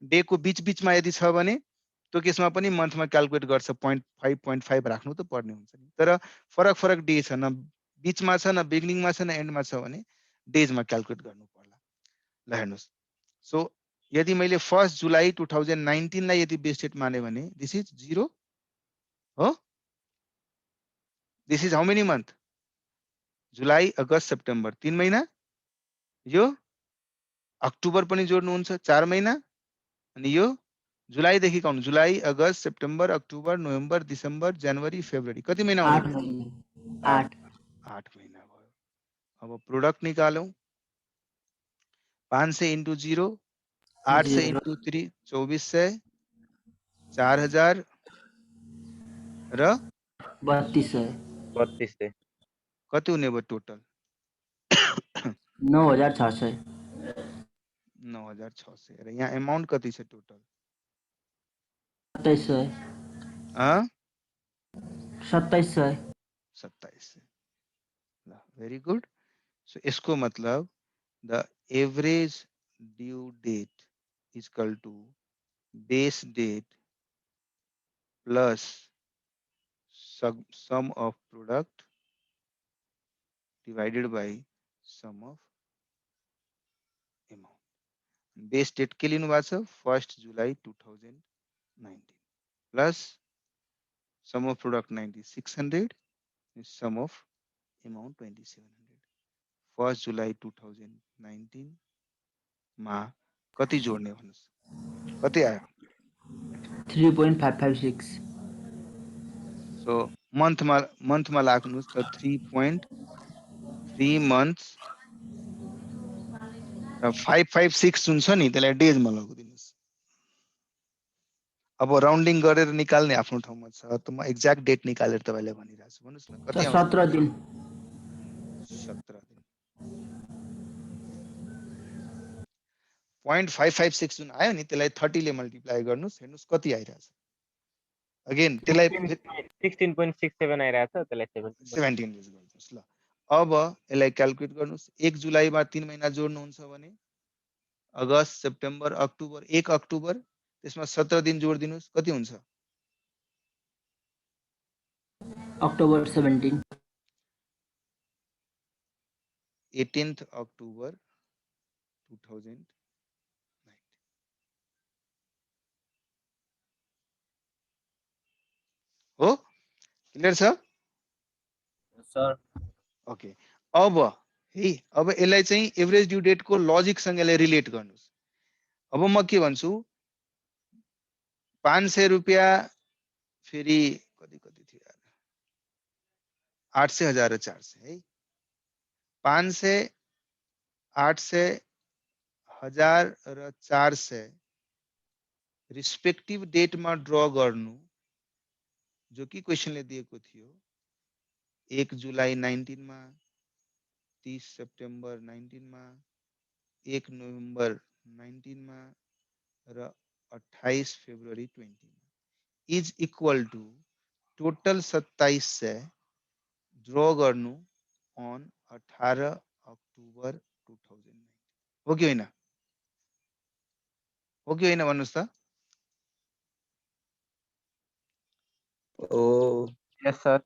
डे को बीचमा यदि छ भने त्यो केसमा पनि मन्थमा क्याल्कुलेट गर्छ 0.5 राख्नु त पर्ने हुन्छ नि। तर फरक डे छ, न बीचमा छ, न बिगिनिङमा छ, न एन्डमा छ भने डेजमा क्याल्कुलेट गर्नु पर्ला। ल हेर्नुस्। सो यदि मैले 1 जुलाई 2019 लाई यदि बेस डेट माने भने दिस इज 0 हो। This is how many month? July, August, September 3 महिना। यो अक्टोबर पनि जोड्नुहुन्छ 4 महिना। अनि यो जुलाईदेखि काउन्ट जुलाई, August, September, October, November, December, जनवरी, फेब्रुअरी कति महिना हुने 8 भयो? महीने 8 8 महिना भयो। अब प्रोडक्ट निकालौं। 500 into 0, 800 0 into 3, 2400, 4000 र 3200 3200, कति हुने भयो टोटल? 9600 9600 र यहाँ अमाउन्ट कति छ टोटल? 2700 हाँ 2700 2700। ल भेरी गुड। सो इसको मतलब the average due date is equal to base date plus sum of product divided by sum of amount. Base date के लिनु भएको छ? 1st जुलाई 2019 plus sum of product 9600 sum of amount 2700. 1st जुलाई 2019 मा कति जोड्ने भन्नुस्? कति आयो? 3.556 सो मन्थमा लाग्नुस् त 3.3 months र 556 जुन छ नि त्यसलाई डेजमा लगाइदिनुस्। अब राउन्डिङ गरेर निकाल्ने आफ्नो ठाउँमा छ, त म एक्ज्याक्ट डेट निकालेर तपाईलाई भनिरहेछु। भन्नुस् न कति आउँछ? 17 दिन 17 दिन। 0.556 जुन आयो नि त्यसलाई 30 ले मल्टिप्लाई गर्नुस्, हेर्नुस् कति आइरहेछ। अगेन त्यसलाई 16.67 आइरहेछ, त्यसलाई 17 युज गर्नुस्। ल अब यसलाई क्याल्कुलेट गर्नुस्। 1 जुलाईमा 3 महिना जोड्नुहुन्छ भने अगस्त, सेप्टेम्बर, अक्टोबर, 1 अक्टोबर त्यसमा 17 दिन जोडिदिनुस्, कति हुन्छ? अक्टोबर 17 18th अक्टोबर 2019 हो। क्लियर छ? Sir okay. अब यसलाई चाहिँ एभरेज ड्यू डेट को लजिक सँग यसलाई रिलेट गर्नुस्। अब म के भन्छु? 500 रुपियाँ फेरि कति थियो यार? 800, 1000 र 400 है। 500, 800, 1000 र 400 रिस्पेक्टिभ डेटमा ड्र गर्नु, जो कि क्वेसनले दिएको थियो। 1 जुलाई 19 मा, 30 सेप्टेम्बर 19 मा, 1 नोभेम्बर 19 मा र 28 February 20 is equal to total 2700 draw गर्नु अन 18 अक्टोबर 2009 हो कि होइन? हो कि होइन भन्नुस् त? Oh yes sir.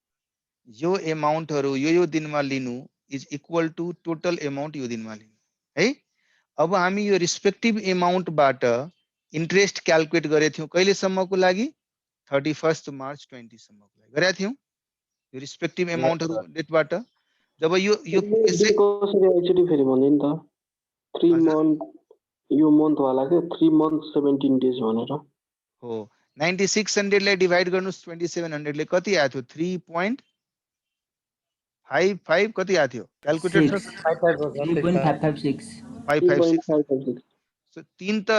यो एमाउन्टहरु यो दिनमा लिनु is equal to total amount यो दिनमा लिनु है। अब हामी यो रिस्पेक्टिभ एमाउन्टबाट इन्ट्रेस्ट क्याल्कुलेट गरेको थियौं कहिलेसम्मको लागि? 31 मार्च 20 सम्मको लागि गरेका थियौं यो रिस्पेक्टिभ एमाउन्टहरु डेटबाट। जब यो कसरी एकचोटि फेरि भनिदिनु त 3 मन्थ यो मन्थ वाला के 3 मन्थ 17 डेज भनेर हो 9600 लाई डिवाइड गर्नुस् 2700 ले कति आयो? 3.55 कति आयो? क्याल्कुलेटर छ 3.556 556 सो 3 त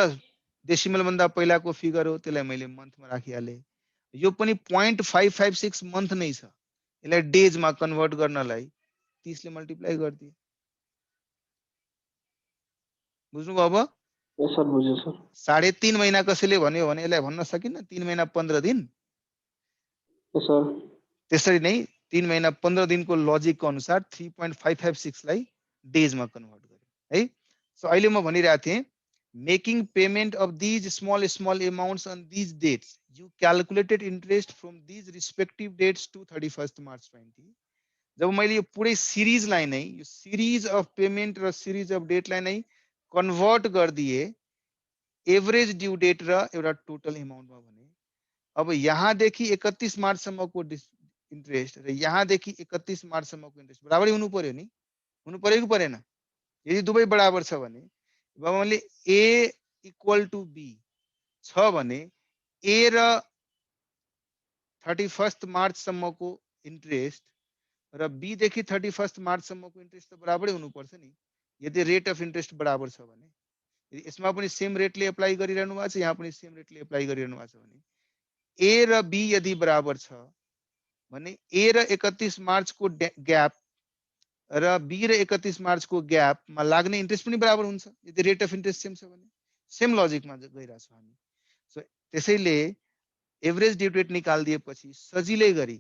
डेसिमल भन्दा पहिलाको फिगर हो, त्यसलाई मैले मन्थमा राखिहाले। यो पनि 0.556 मन्थ नै छ, यसलाई डेजमा कन्भर्ट गर्नलाई 30 ले मल्टिप्लाई गरिदिए। बुझ्नुभयो अब? सर बुझ्यो सर। 3.5 महिना कसैले भन्यो भने यसलाई भन्न सकिन्न 3 महिना 15 दिन? सर त्यसरी नै 3 महिना 15 दिनको लजिकको अनुसार 3.556 लाई डेजमा कन्भर्ट गर्यो है। सो अहिले म भनिरहेको थिएँ making payment of these small amounts on these dates you calculated interest from these respective dates to 31st March 20। जब मैले यो पुरै सिरिजलाई नै यो सिरिज अफ पेमेन्ट र सिरिज अफ डेटलाई नै कन्भर्ट गरिदिए एभरेज ड्यू डेट र एउटा टोटल एमाउन्टमा भने अब यहाँदेखि 31 मार्च सम्मको इन्ट्रेस्ट र यहाँदेखि 31 मार्च सम्मको इन्ट्रेस्ट बराबरै हुनु पर्यो नि? हुनु पर्यो कि परेन? यदि दुवै बराबर छ भने अब मैले ए इक्वल टू बी छ भने ए र 31 मार्च सम्मको इन्ट्रेस्ट र बी देखि 31 मार्च सम्मको इन्ट्रेस्ट त बराबरै हुनुपर्छ नि यदि रेट अफ इन्ट्रेस्ट बराबर छ भने। यदि यसमा पनि सेम रेटले एप्लाई गरिरहनु भएको छ यहाँ पनि सेम रेटले एप्लाई गरिरहनु भएको छ भने ए र बी यदि बराबर छ भने ए र 31 मार्चको ग्याप र बी र 31 मार्चको ग्यापमा लाग्ने इन्ट्रेस्ट पनि बराबर हुन्छ यदि रेट अफ इन्ट्रेस्ट सेम छ भने। सेम लजिकमा गइरहेको छौँ हामी। सो त्यसैले एभरेज ड्यू डेट निकालिदिएपछि सजिलै गरी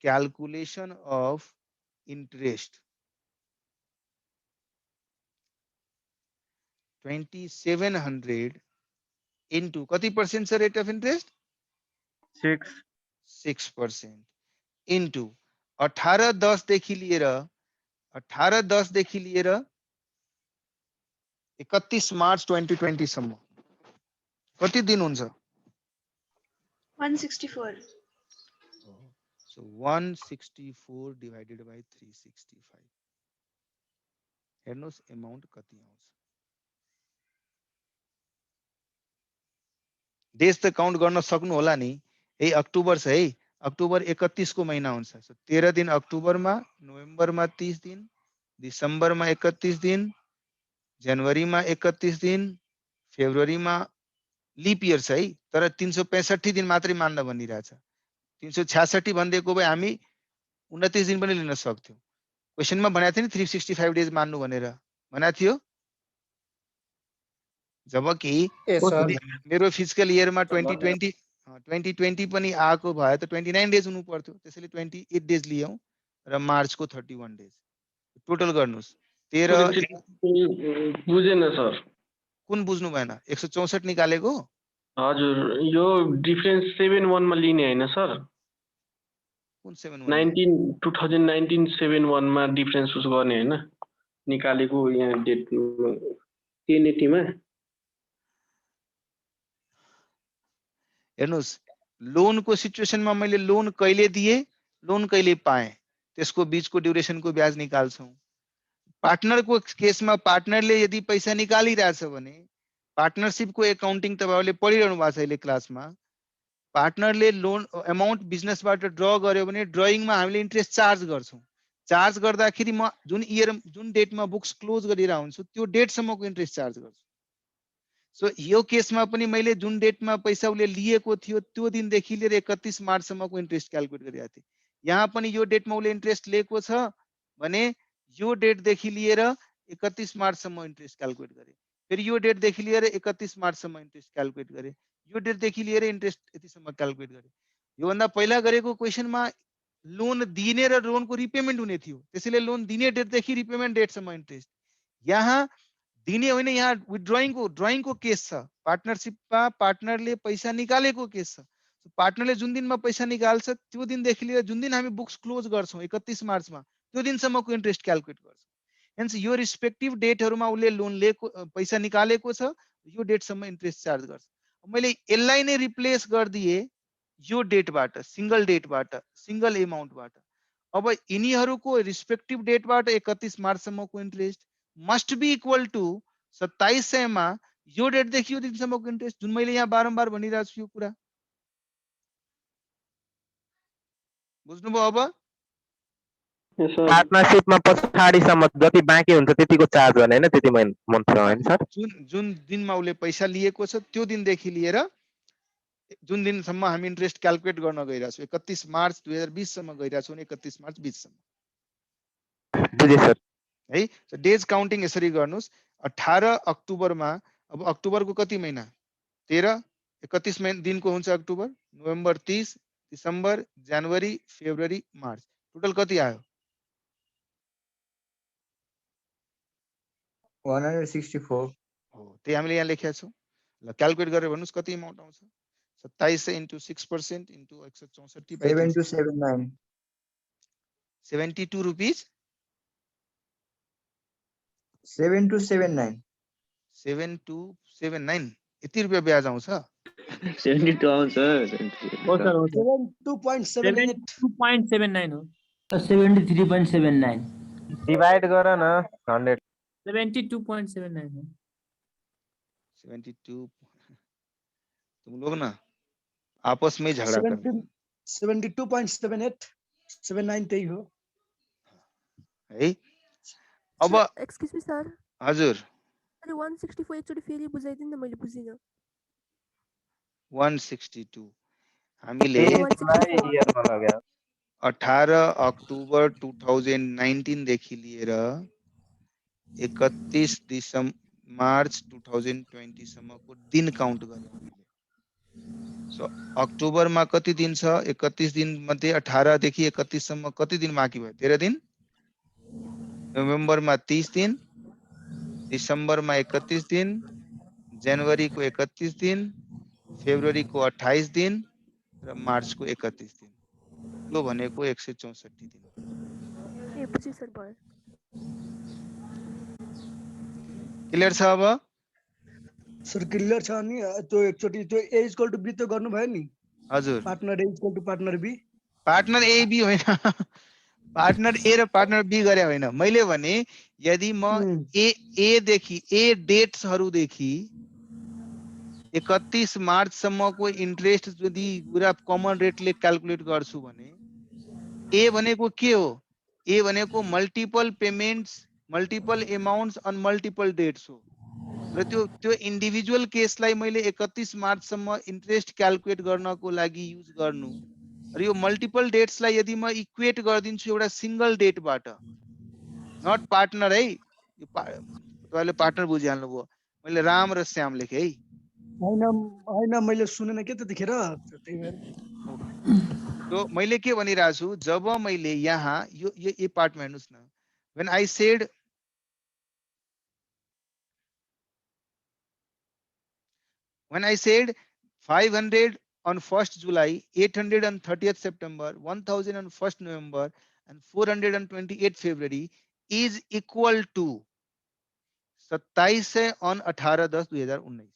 क्याल्कुलेसन अफ इन्ट्रेस्ट 2700 इन्टु कति पर्सेन्ट छ रेट अफ इन्ट्रेस्ट? 6% इन्टु 18/10 देखि लिएर 31 मार्च 2020 सम्म कति दिन हुन्छ? 164 So 164 divided by 365 हेर्नुस् एमाउन्ट कति आउँछ? डेज त काउन्ट गर्न सक्नु होला नि। यही अक्टोबर छ है, अक्टोबर 31 को महिना हुन्छ। सो 13 दिन अक्टोबरमा, नोभेम्बरमा 30 दिन, दिसम्बरमा 31 दिन, जनवरीमा 31 दिन, फेब्रुअरीमा लिप इयर छ है तर 365 दिन मात्रै मान्न भनिरहेछ। 366 भनिदिएको भए हामी 29 दिन पनि लिन सक्थ्यौं। क्वेशनमा भनेको थियो नि 365 डेज मान्नु भनेर भनेको थियो। जबकि मेरो फिजिकल इयरमा 2020 पनि आएको भए त 29 डेज हुनु पर्थ्यो, त्यसैले 28 डेज लियौं र मार्चको 31 डेज टोटल गर्नुस् 13। बुझेन सर। कुन बुझ्नु भएन? 164 निकालेको? हजुर यो डिफरेन्स 71 मा लिने हैन सर? कुन 71? 2019 71 मा डिफरेन्स उस गर्ने हैन निकालेको यहाँ डेट 1080 मा। हेर्नुस् लोनको सिचुएसनमा मैले लोन कहिले दिए, लोन कहिले पाएँ, त्यसको बीचको ड्युरेसनको ब्याज निकाल्छौं। पार्टनरको केसमा पार्टनरले यदि पैसा निकालिरहेछ भने पार्टनरशिपको एकाउन्टिङ तपाईहरुले पढिरहनु भएको छ अहिले क्लासमा। पार्टनरले लोन अमाउन्ट बिजनेसबाट ड्र गर्यो भने ड्रइङमा हामीले इन्ट्रेस्ट चार्ज गर्छौं। चार्ज गर्दाखेरि म जुन डेटमा बुक्स क्लोज गरिरहेको हुन्छु त्यो डेटसम्मको इन्ट्रेस्ट चार्ज गर्छु। सो यो केसमा पनि मैले जुन डेटमा पैसा उसले लिएको थियो त्यो दिनदेखि लिएर 31 मार्चसम्मको इन्ट्रेस्ट क्याल्कुलेट गरिरहेको थिएँ। यहाँ पनि यो डेटमा उसले इन्ट्रेस्ट लिएको छ भने यो डेटदेखि लिएर 31 मार्चसम्म इन्ट्रेस्ट क्याल्कुलेट गरेँ। फेरि यो डेटदेखि लिएर 31 मार्चसम्म इन्ट्रेस्ट क्यालकुलेट गरे, यो डेटदेखि लिएर इन्ट्रेस्ट यतिसम्म क्यालकुलेट गरे। योभन्दा पहिला गरेको क्वेसनमा लोन दिने र लोनको रिपेमेन्ट हुने थियो, त्यसैले लोन दिने डेटदेखि रिपेमेन्ट डेटसम्म इन्ट्रेस्ट। यहाँ दिने होइन, यहाँ ड्रइङको केस छ, पार्टनरसिपमा पार्टनरले पैसा निकालेको केस छ। पार्टनरले जुन दिनमा पैसा निकाल्छ त्यो दिनदेखि लिएर जुन दिन हामी बुक्स क्लोज गर्छौँ 31 मार्चमा, त्यो दिनसम्मको इन्ट्रेस्ट क्यालकुलेट गर्छौँ। हेन्स यो रिस्पेक्टिभ डेटहरूमा उसले लोन लिएको पैसा निकालेको छ, यो डेटसम्म इन्ट्रेस्ट चार्ज गर्छ। मैले यसलाई नै रिप्लेस गरिदिए यो डेटबाट, सिंगल डेटबाट, सिंगल एमाउन्टबाट। अब यिनीहरूको रिस्पेक्टिभ डेटबाट 31 मार्चसम्मको interest must be equal to 2700 मा यो डेटदेखि यो दिनसम्मको इन्ट्रेस्ट, जुन मैले यहाँ बारम्बार भनिरहेको छु। यो कुरा बुझ्नुभयो? अब पार्टनरसिपमा पछाडिसम्म जति बाँकी हुन्छ त्यतिको चार्ज गर्ने होइन, त्यति मन्थ होइन सर? जुन दिनमा उसले पैसा लिएको छ त्यो दिनदेखि लिएर जुन दिनसम्म हामी इन्ट्रेस्ट क्यालकुलेट गर्न गइरहेको छौँ, 31 मार्च 2020 सम्म गइरहेको छौँ, 31 मार्च 20 सम्म। बुझेँ सर। है डेज काउन्टिङ यसरी गर्नुहोस्। 18 अक्टोबरमा, अब अक्टोबरको कति महिना? 13, 31 दिनको हुन्छ अक्टोबर, नोभेम्बर 30, दिसम्बर, जनवरी, फेब्रुअरी, मार्च, टोटल कति आयो? 164 हो, त्यही हामीले यहाँ लेखेका छौँ। ल क्यालकुलेट गरेर भन्नुहोस् कति अमाउन्ट आउँछ? 2700 इन्टु 6% इन्टु 164 बाइ 7279 72 रुपीज 7279 7279 यति रुपियाँ ब्याज आउँछ? 72 आउँछ हो सर, हो सर। 72.78 72.79 हो। 73.79 डिभाइड गर न 100। 72.79 हो। 72 तुम लोग ना आपस में झगड़ा कर रहे हो। 72.78 79 त्यही हो है। अब एक्सक्युज मी सर, हजुर अरे 164 एकचोटि फेरि बुझाइदिनु न, मैले बुझिनँ। 162 हामीले 18 अक्टोबर 2019 देखि लिएर 31 मार्च 2020 सम्मको दिन काउन्ट गर्यौं हामीले। सो अक्टोबरमा कति दिन छ? 31 दिन मध्ये 18 देखि 31 सम्म कति दिन बाँकी भयो? 13 दिन। नोभेम्बरमा 30 दिन, दिसम्बरमा 31 दिन, जनवरीको 31 दिन, फेब्रुअरीको 28 दिन र मार्चको 31 दिन। यो भनेको 164 दिन। ए बुझेँ सर, भयो। क्लियर छ अब? सर क्लियर छ नि। त्यो एकचोटि त्यो ए इक्वल टु बी त गर्नु भयो नि? हजुर, partner A equal to partner B. Partner A B होइन, पार्टनर ए र पार्टनर बी गरे होइन। मैले भने यदि म ए देखि ए डेट्सहरुदेखि 31 मार्च सम्मको इन्ट्रेस्ट यदि पुरा कमन रेटले क्याल्कुलेट गर्छु भने ए भनेको के हो? ए भनेको multiple payments, multiple amounts on multiple dates हो। र त्यो इन्डिभिजुअल केसलाई मैले 31 मार्च सम्म इन्ट्रेस्ट क्याल्कुलेट गर्नको लागि युज गर्नु र यो मल्टिपल डेट्सलाई यदि म इक्वेट गर्दिन्छु एउटा सिंगल डेटबाट, नट पार्टनर है, यो तपाईले पार्टनर बुझिहाल्नु भयो, मैले राम र श्याम लेखे है। हैन मैले सुनेन के त्यतिखेर, त्यही भएर। तो मैले के भनिरहेको छु, जब मैले यहाँ यो पार्टमा हेर्नुस् न, when I said when I said 500 on 1st July, 800 on 30th September, 1000 on 1st November and 400 on 28th February is equal to 27 on 18/10/2019।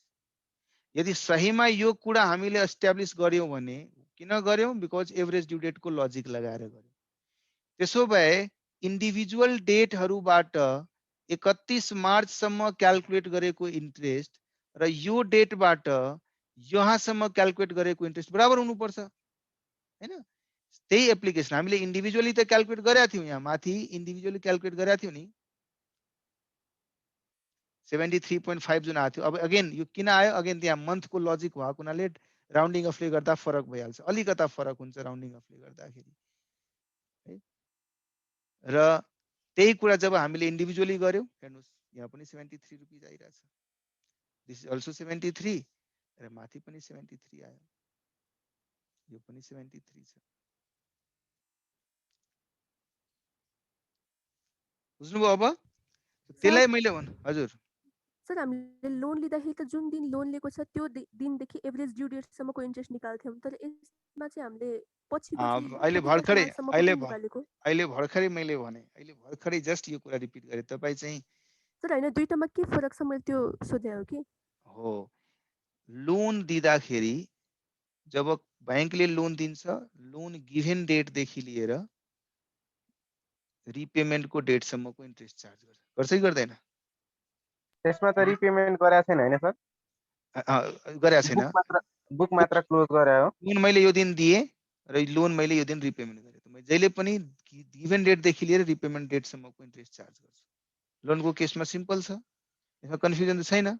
यदि सहीमा यो कुरा हामीले एस्टाब्लिश गर्यौं भने, किन गर्यौं? बिकज एभरेज ड्यू डेट को लजिक लगाएर गर्यौं। त्यसो भए इन्डिभिजुअल डेटहरुबाट 31 मार्च सम्म क्याल्कुलेट गरेको इन्ट्रेस्ट र यो डेटबाट यहाँसम्म क्याल्कुलेट गरेको इन्ट्रेस्ट बराबर हुनुपर्छ हैन? त्यही एप्लिकेसन हामीले इन्डिभिजुअली त क्याल्कुलेट गरेका थियौं, यहाँ माथि इन्डिभिजुअली क्याल्कुलेट गरेका थियौं नि, 73.5 जुन आयो थियो। अब अगेन यो किन आयो? अगेन त्यहाँ मन्थ को लजिक भएको हुनाले राउन्डिङ अफले गर्दा फरक भइहाल्छ, अलिकता फरक हुन्छ राउन्डिङ अफले गर्दाखेरि है। र त्यही कुरा जब हामीले इन्डिभिजुअली गर्यौं, हेर्नुस् यहाँ पनि 73 रुपैयाँ आइराछ। दिस इज अल्सो 73 र माथि पनि 73 आयो, यो पनि 73 छ। बुझ्नुभयो अब? त्यसलाई मैले भन् हजुर सर हामीले लोन लिँदाखेरि त जुन दिन लोन लिएको छ त्यो दिनदेखि एभरेज ड्यू डेटसम्मको इन्ट्रेस्ट निकाल्थ्यौँ, तर यसमा चाहिँ हामीले पछिको चाहिँ अहिले 31 भर्खरै मार्चसम्मको अहिले पनि निकालेको। अहिले भर्खरै मैले भने, अहिले भर्खरै जस्ट यो कुरा रिपिट गरेँ। तपाईँ चाहिँ सर होइन, दुईटामा के फरक छ मैले त्यो सोधे हो कि। हो लोन दिँदाखेरि जब बैंकले लोन दिन्छ, लोन गिभन डेटदेखि लिएर रिपेमेन्टको डेटसम्मको इन्ट्रेस्ट चार्ज गर्छ कि गर्दैन? त्यसमा त रिपेमेन्ट गरेको छैन हैन सर? गरेको छैन। बुक मात्र क्लोज गरे हो। लोन मैले यो दिन दिएँ र लोन मैले यो दिन रिपेमेन्ट गरेँ, त मैले जहिले पनि गिभन डेटदेखि लिएर रिपेमेन्ट डेटसम्मको इन्ट्रेस्ट चार्ज गर्छु। लोनको केसमा सिम्पल छ, यसमा कन्फ्युजन त छैन।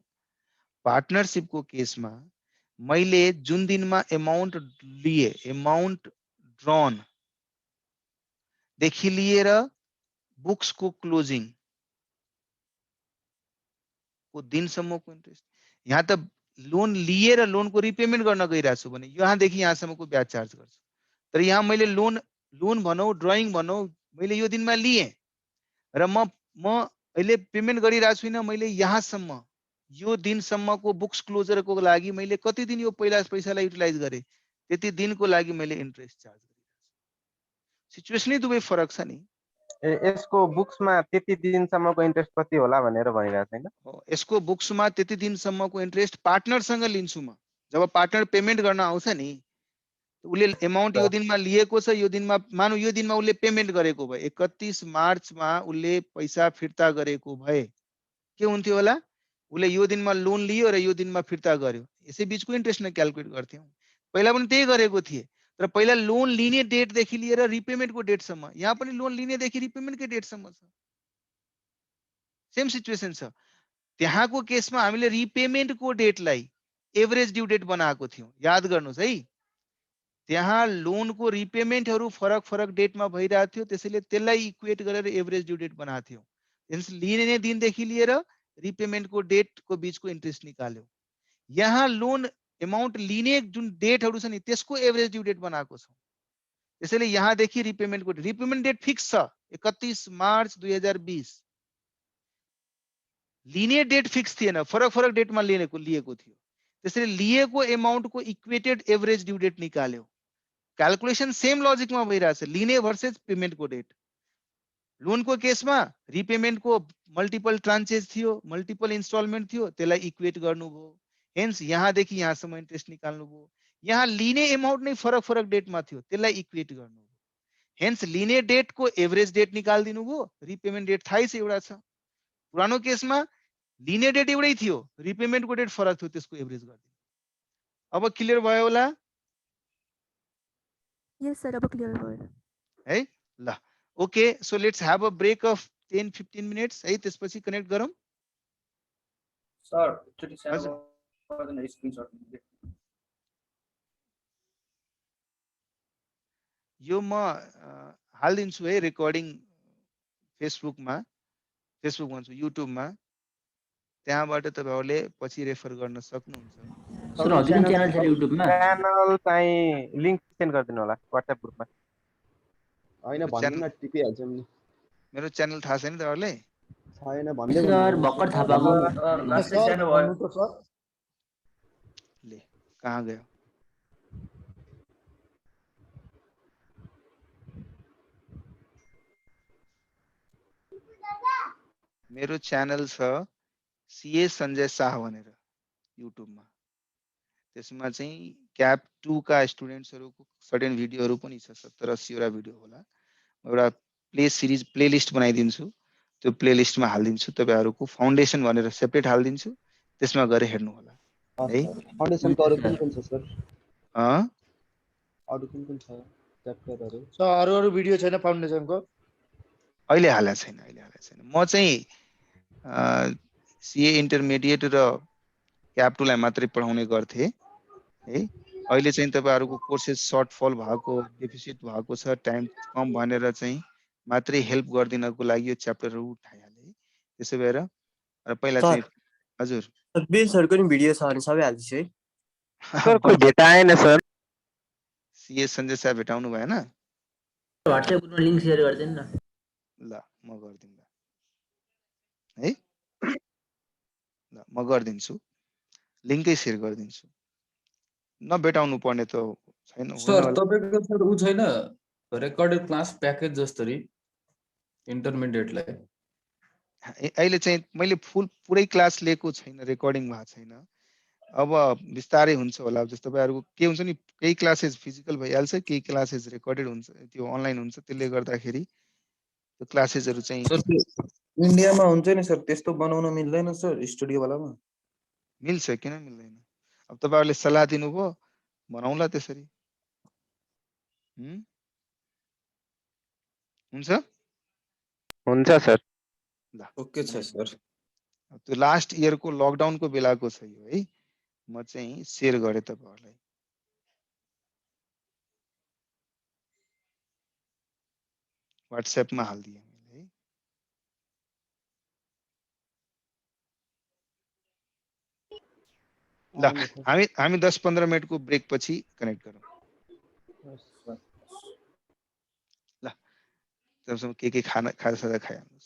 पार्टनरसिपको केसमा मैले जुन दिनमा एमाउन्ट लिए, एमाउन्ट ड्रन देखि लिएर बुक्सको क्लोजिङ को दिनसम्मको इन्ट्रेस्ट, यहाँ त लोन लिएर लोनको रिपेमेन्ट गर्न गइरहेको छु भने यहाँदेखि यहाँसम्मको ब्याज चार्ज गर्छु। तर यहाँ मैले लोन भनौँ, ड्रइङ भनौँ, मैले यो दिनमा लिएँ र म अहिले पेमेन्ट गरिरहेको छुइनँ, मैले यहाँसम्म यो दिनसम्मको बुक्स क्लोजरको लागि मैले कति दिन यो पहिला पैसालाई युटिलाइज गरेँ, त्यति दिनको लागि मैले इन्ट्रेस्ट चार्ज गरिरहेको छु। सिचुएसनै दुवै फरक छ नि। यसको बुक्समा त्यति दिनसम्मको इन्ट्रेस्ट कति होला भनेर भनिरहेको छैन? यसको बुक्समा त्यति दिनसम्मको इन्ट्रेस्ट पार्टनरसँग लिन्छु म। जब पार्टनर पेमेन्ट गर्न आउँछ नि, उसले एमाउन्ट यो दिनमा लिएको छ, यो दिनमा मानौ यो दिनमा उसले पेमेन्ट गरेको भए 31 मार्चमा उसले पैसा फिर्ता गरेको भए के हुन्थ्यो होला? उसले यो दिनमा लोन लियो र यो दिनमा फिर्ता गर्यो, यसै बिचको इन्ट्रेस्ट नै क्याल्कुलेट गर्थ्यौँ। पहिला पनि त्यही गरेको थिए, तर पहिला लोन लिने डेटदेखि लिएर रिपेमेन्टको डेटसम्म, यहाँ पनि लोन लिनेदेखि रिपेमेन्टकै डेटसम्म छ। सेम सिचुएसन छ। त्यहाँको केसमा हामीले रिपेमेन्टको डेटलाई एभरेज ड्यू डेट बनाएको थियौँ, याद गर्नुहोस् है। त्यहाँ लोनको रिपेमेन्टहरू फरक फरक डेटमा भइरहेको थियो, त्यसैले त्यसलाई इक्वेट गरेर एभरेज ड्यू डेट बनाएको थियौँ। लिने दिनदेखि लिएर रिपेमेन्टको डेटको बिचको इन्ट्रेस्ट निकाल्यो। यहाँ लोन एमाउन्ट लिने जुन डेटहरू छ नि त्यसको एभरेज ड्यू डेट बनाएको छौँ। त्यसैले यहाँदेखि रिपेमेन्ट डेट फिक्स छ 31 मार्च 2020। लिने डेट फिक्स थिएन, फरक फरक डेटमा लिएको थियो। त्यसैले लिएको एमाउन्टको इक्वेटेड एभरेज ड्यू डेट निकाल्यो। क्याल्कुलेसन सेम लजिकमा भइरहेछ, लिने भर्सेस पेमेन्टको डेट। लोनको केसमा रिपेमेन्टको मल्टिपल ट्रान्चेस थियो, मल्टिपल इन्स्टलमेन्ट थियो, त्यसलाई इक्वेट गर्नुभयो। हेन्स यहाँदेखि यहाँसम्म इन्ट्रेस्ट निकाल्नुभयो। यहाँ लिने एमाउन्ट नै फरक फरक डेटमा थियो, त्यसलाई इक्वेट गर्नुभयो। हेन्स लिने डेटको एभरेज डेट निकालिदिनु भयो, रिपेमेन्ट डेट थाहै छ एउटा छ। पुरानो केसमा लिने डेट एउटै थियो, रिपेमेन्टको डेट फरक थियो, त्यसको एभरेज गरिदिनु। अब क्लियर भयो होला? यस सर, अब क्लियर भयो है। ल okay, so let's have a break of 10-15 minutes है, त्यसपछि कनेक्ट गरौँ। सर एकचोटि सानो गर्दैन स्क्रिनशट। यो म हालिदिन्छु है रेकर्डिङ फेसबुकमा भन्छु युट्युबमा, त्यहाँबाट तपाईहरुले पछि रेफर गर्न सक्नुहुन्छ। सर हजुर च्यानल छ युट्युबमा? च्यानल चाहिँ लिंक सेन्ड गरिदिनु होला व्हाट्सएप ग्रुपमा। हैन भन्नु न, टिपिहाल्छौँ नि। मेरो च्यानल थाहा छैन तपाईहरुले? छैन भन्दै सर भर्खर थाहा पाएको। सर लास्टै सानो भयो त सर। ले कहाँ गयो? मेरो च्यानल छ सीए संजय शाह भनेर युट्युबमा। त्यसमा चाहिँ क्याप 2 का स्टुडेन्ट्सहरुको सर्टेन भिडियोहरु पनि छ, 70-80 वटा भिडियो होला। एउटा प्लेलिस्ट बनाइदिन्छु, त्यो प्लेलिस्टमा हालिदिन्छु। तपाईहरुको फाउन्डेसन भनेर सेपरेट हालिदिन्छु, त्यसमा गएर हेर्नु होला है। फाउन्डेसनको अरु कुन छ सर? अरु कुन छ च्याप्टरहरु? सर अरु भिडियो छैन फाउन्डेसनको? अहिले हालेको छैन। म चाहिँ सीए इन्टरमिडिएट र क्याप 2 लाई मात्रै पढाउने गर्थे है। अहिले चाहिँ तपाईहरुको कोर्सेस सर्टफल भएको, डेफिसिट भएको छ, टाइम कम भनेर चाहिँ मात्रै हेल्प गर्दिनको लागि यो च्याप्टरहरु उठाइहाले। त्यसो भएर र पहिला चाहिँ हजुर बेसहरूको नि भिडियो छ भने सबै हाल्छु है। सर कोही भेटाएन सर। सीएस सञ्जय साहब भेटाउनु भएन? व्हाट्सएप ग्रुपमा लिंक शेयर गरिदिनु न। ल म गरिदिउँला है, ल म गरिदिन्छु, लिङ्कै सेयर गरिदिन्छु। नभेटाउनु पर्ने त छैन सर होइन। तपाईँको सर ऊ छैन रेकर्डेड क्लास प्याकेज जस्तरी इन्टरमिडिएटलाई? अहिले चाहिँ मैले पुरै क्लास लिएको छैन, रेकर्डिङ भएको छैन। अब बिस्तारै हुन्छ होला। जस्तो तपाईँहरूको के हुन्छ नि, केही क्लासेस फिजिकल भइहाल्छ, केही क्लासेस रेकर्डेड हुन्छ, त्यो अनलाइन हुन्छ। त्यसले गर्दाखेरि त्यो क्लासेसहरू चाहिँ इन्डियामा हुन्छ नि सर, त्यस्तो बनाउन मिल्दैन सर स्टुडियोवालामा? मिल्छ, किन मिल्दैन? अब तपाईँहरूले सल्लाह दिनुभयो, बनाउँला त्यसरी। हुन्छ हुन्छ सर। ल ओके छ सर। त्यो लास्ट इयरको लकडाउनको बेलाको छ यो है। म चाहिँ सेयर गरेँ तपाईँहरूलाई। व्हाट्सएपमा हालिदिएँ मैले है। ल हामी 10-15 मिनटको ब्रेक पछि कनेक्ट गरौँ। ल तबसम्म के खाना खाजा खायो?